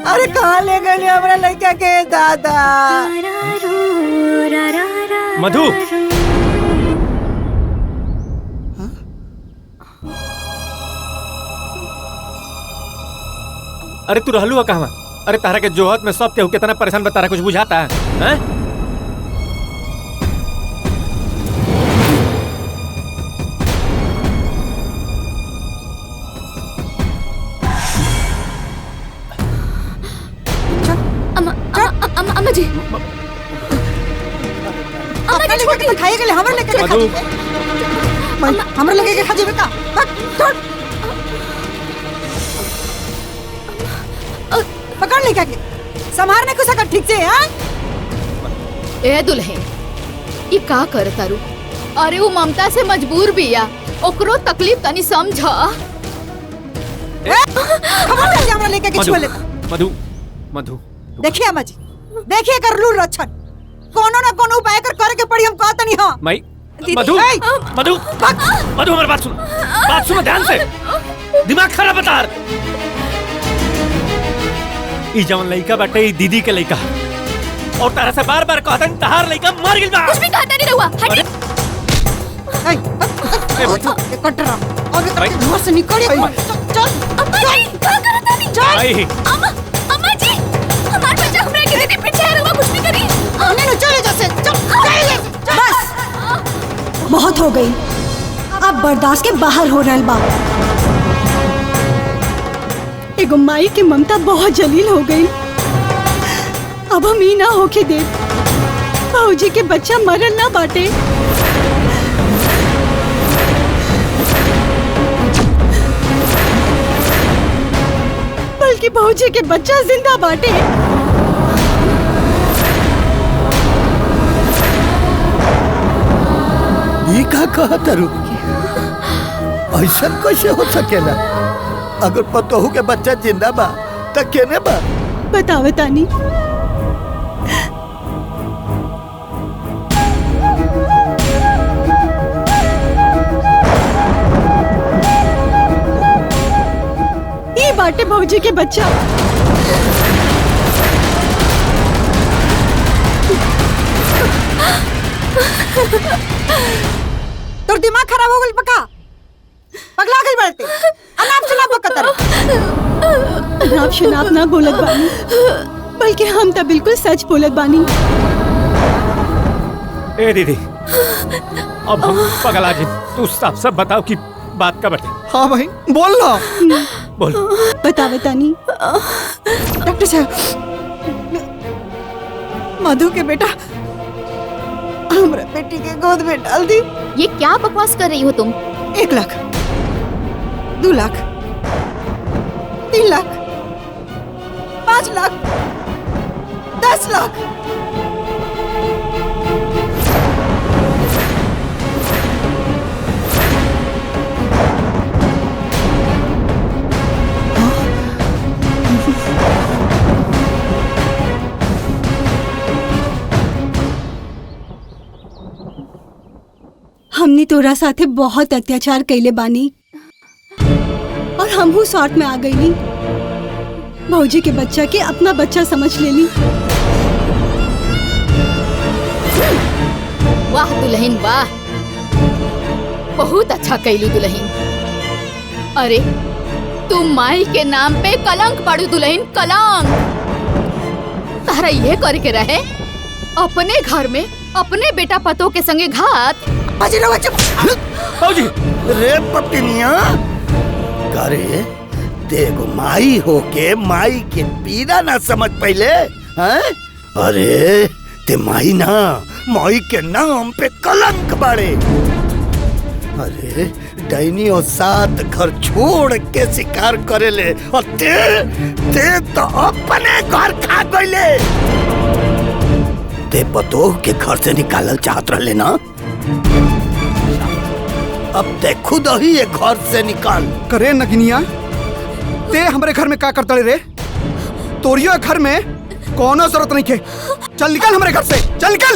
अरे कहाँ ले गई हमरा लड़का के? दादा मधु, अरे तू रहलू कहाँ? अरे तारा के जोहत में सब केहू कितना परेशान बता रहा, कुछ बुझाता है हैं? अम्मा जी अपने लेके खाए गेले हमर लेके खा जी हमर लेके खा जी का छोड़ पकड़ ले क्या के संभारने को सका ठीक से हां ए दुल्हन ई का कर तारू? अरे वो ममता से मजबूर बिया, ओकरो तकलीफ तनी समझा। खबर ले हमरा लेके के छुले मधु मधु देखिए अम्मा जी, देखिए कर लू रक्षण कोनो ना कोनो उपाय कर करे के पड़ी, हम कहत नहीं हां माई। मधु मधु मधु हमारी बात सुन ध्यान से, दिमाग खराब बता। ई जवन लइका बाटे ई दीदी के लइका, और तारा से बार बार कहतन तहार लइका मर गेल बा। कुछ भी कहता नहीं रहुआ, हट। ए कटरा आगे तक घर से निकल चल अम्मा जी का करता नहीं चल। अम्मा जी हमार बच्चा हमरा के दीदी पीछे है, रहुआ कुछ भी करी। नहीं नहीं चले जैसे चल बस बहुत हो गई, अब बर्दाश्त के बाहर हो रहल बा। एगो माई के ममता बहुत जलील हो गई, अब हम ही ना होके दे। भाऊजी के बच्चा मरल ना बाटे, बल्कि भाऊजी के बच्चा जिंदा बाटे। ये का कहत रू? ऐसा कैसे हो सकेला? अगर पतोहू के बच्चा जिंदा बा त केने बा? बतावे तानी। ये बाटे भौजी के बच्चा। तोर दिमाग खराब हो गइल पका, पगला गइल बाटे। अनाप शनाप बकतर अनाप शनाप ना बोलत बानी, बल्कि हम तो बिल्कुल सच बोलत बानी। ए दीदी अब हम पगला जी, तू साफ साफ बताओ कि बात का बटे। हाँ भाई बोल ना, बोल। बतावे तानी। डॉक्टर साहब, मधु के बेटा हमरा बेटी के गोद में डाल दी। ये क्या बकवास कर रही हो तुम? 1 लाख, 2 लाख, 3 लाख, 5 लाख, 10 लाख। हमनी तोरा साथे बहुत अत्याचार कैले बानी और हमहू शॉर्ट में आ गईली। भौजी के बच्चा के अपना बच्चा समझ लेली। वाह दुल्हन वाह, बहुत अच्छा कैलू दुल्हन। अरे तुम माई के नाम पे कलंक पड़ू दुल्हन, कलंक। तारा ये करे के रहे अपने घर में अपने बेटा पतों के संगे घात। बाजी लो बच्चे। बाबूजी रे पपिनिया करे देखो, माई होके माई के पीड़ा ना समझ पहले हैं? अरे ते माई ना, माई के नाम पे कलंक बाड़े। अरे डैनी और 7 घर छोड़ के शिकार करेले, और ते तो अपने घर खा गईले। ते पतोह के घर से निकालल चाहत रहले ना, अब ते खुद ही ये घर से निकाल। करे नगिनिया, ते हमारे घर में का करता रे? तोरियो घर में कोनो जरूरत नहीं के। चल निकल हमारे घर से, चल निकल।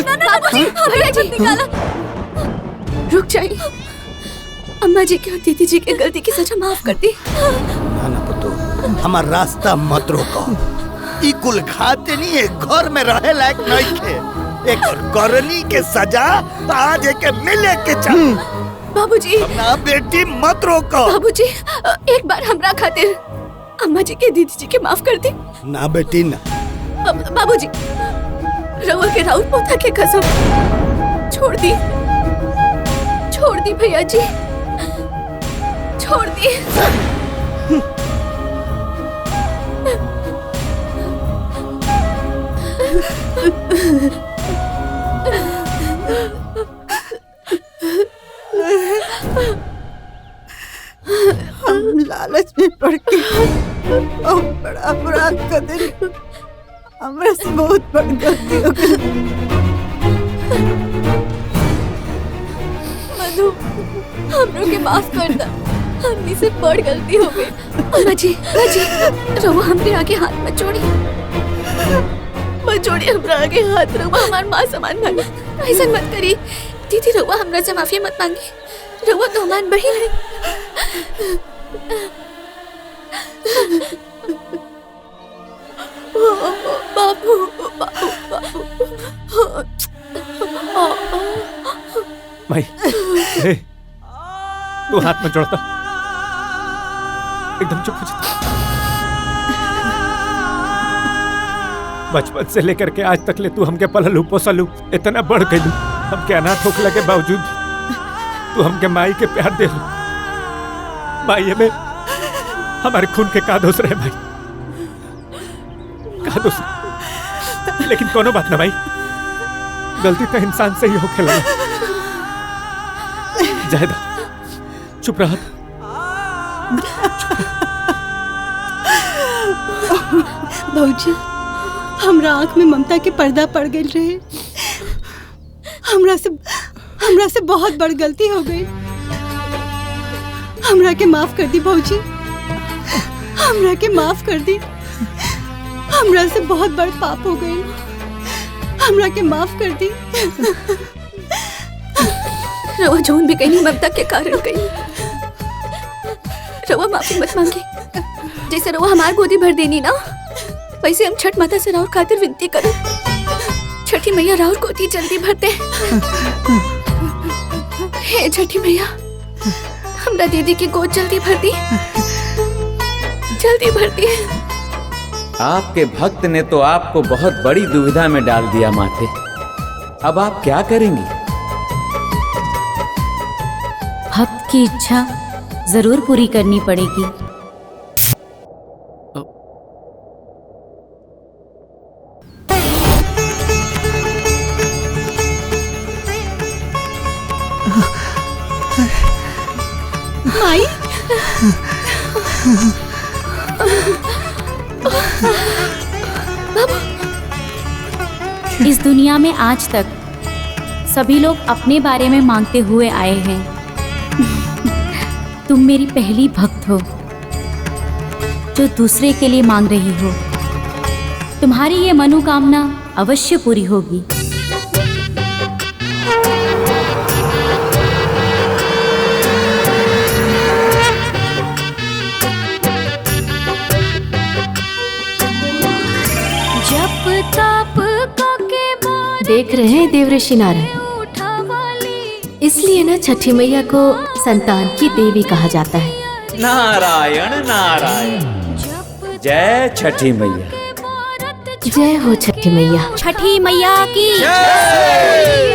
रुक जाइए, अम्मा जी की और दीदी जी की गलती की सजा माफ कर दी। ना ना पतो, हमार रास्ता मत रोको। ई कुल खाते नहीं है, घर में रहे लायक नहीं के। एक करनी के सजा आज के मिले के चल। बाबूजी ना बेटी मत रोको। बाबूजी एक बार हमरा खातिर अम्मा जी के दीदी जी के माफ कर दी। ना बेटी ना। बाबूजी रउआ के राउत पोता के कसम छोड़ दी भैया जी, छोड़ दी। हम लालच में पड़ के बहुत बड़ा अपराध कर दिल। हमरा से बहुत बड़ी गलती हो गई। मधु हमरो के माफ कर दा, हमनी से बड़ गलती हो गई। अम्मा जी रउआ हमरे आगे हाथ मत जोड़ी, हमरा आगे हाथ। रउआ हमार माँ समान भाई, ऐसा मत करी। दीदी रउआ हमरा से माफी मत मांगी, रउआ तो हमार बहन है। बाबू भाई तू हाथ में जोड़ता, एकदम चुप हो जा। बचपन से लेकर के आज तक ले तू हमके पललू पोसलू, इतना बढ़ गई हमके अनाथ होखला के बावजूद तू हमके माई के प्यार दे लू। माई में हमारे खून के का दोष रहे भाई, का दोष। लेकिन कोनो बात ना भाई, गलती तो इंसान से ही होके लगा। जायदा चुप रहा। भौजी हमरा आंख में ममता के पर्दा पड़ गई रहे। हमरा से बहुत बड़ गलती हो गई। हमरा के माफ कर दी भौजी, हमरा के माफ कर दी। हमरा से बहुत बड़ पाप हो गई, हमरा के माफ कर दी। रउआ जोन भी कहीं ममता के कारण कहीं, रउआ माफी मत मांगी। जैसे रउआ हमार गोदी भर देनी ना, वैसे हम छठ माता से राउर खातिर विनती करो। छठी मैया राउर गोदी जल्दी भरते। हे छठी मैया, हमरा दीदी की गोद जल्दी भर दी, जल्दी भर दी। आपके भक्त ने तो आपको बहुत बड़ी दुविधा में डाल दिया माते। अब आप क्या करेंगी? भक्त की इच्छा जरूर पूरी करनी पड़ेगी। माई इस दुनिया में आज तक सभी लोग अपने बारे में मांगते हुए आए हैं। तुम मेरी पहली भक्त हो जो दूसरे के लिए मांग रही हो। तुम्हारी ये मनोकामना अवश्य पूरी होगी। देख रहे हैं देवऋषि नारद, इसलिए ना छठी मैया को संतान की देवी कहा जाता है। नारायण नारायण, जय छठी मैया। जय हो छठी मैया। छठी मैया की जय।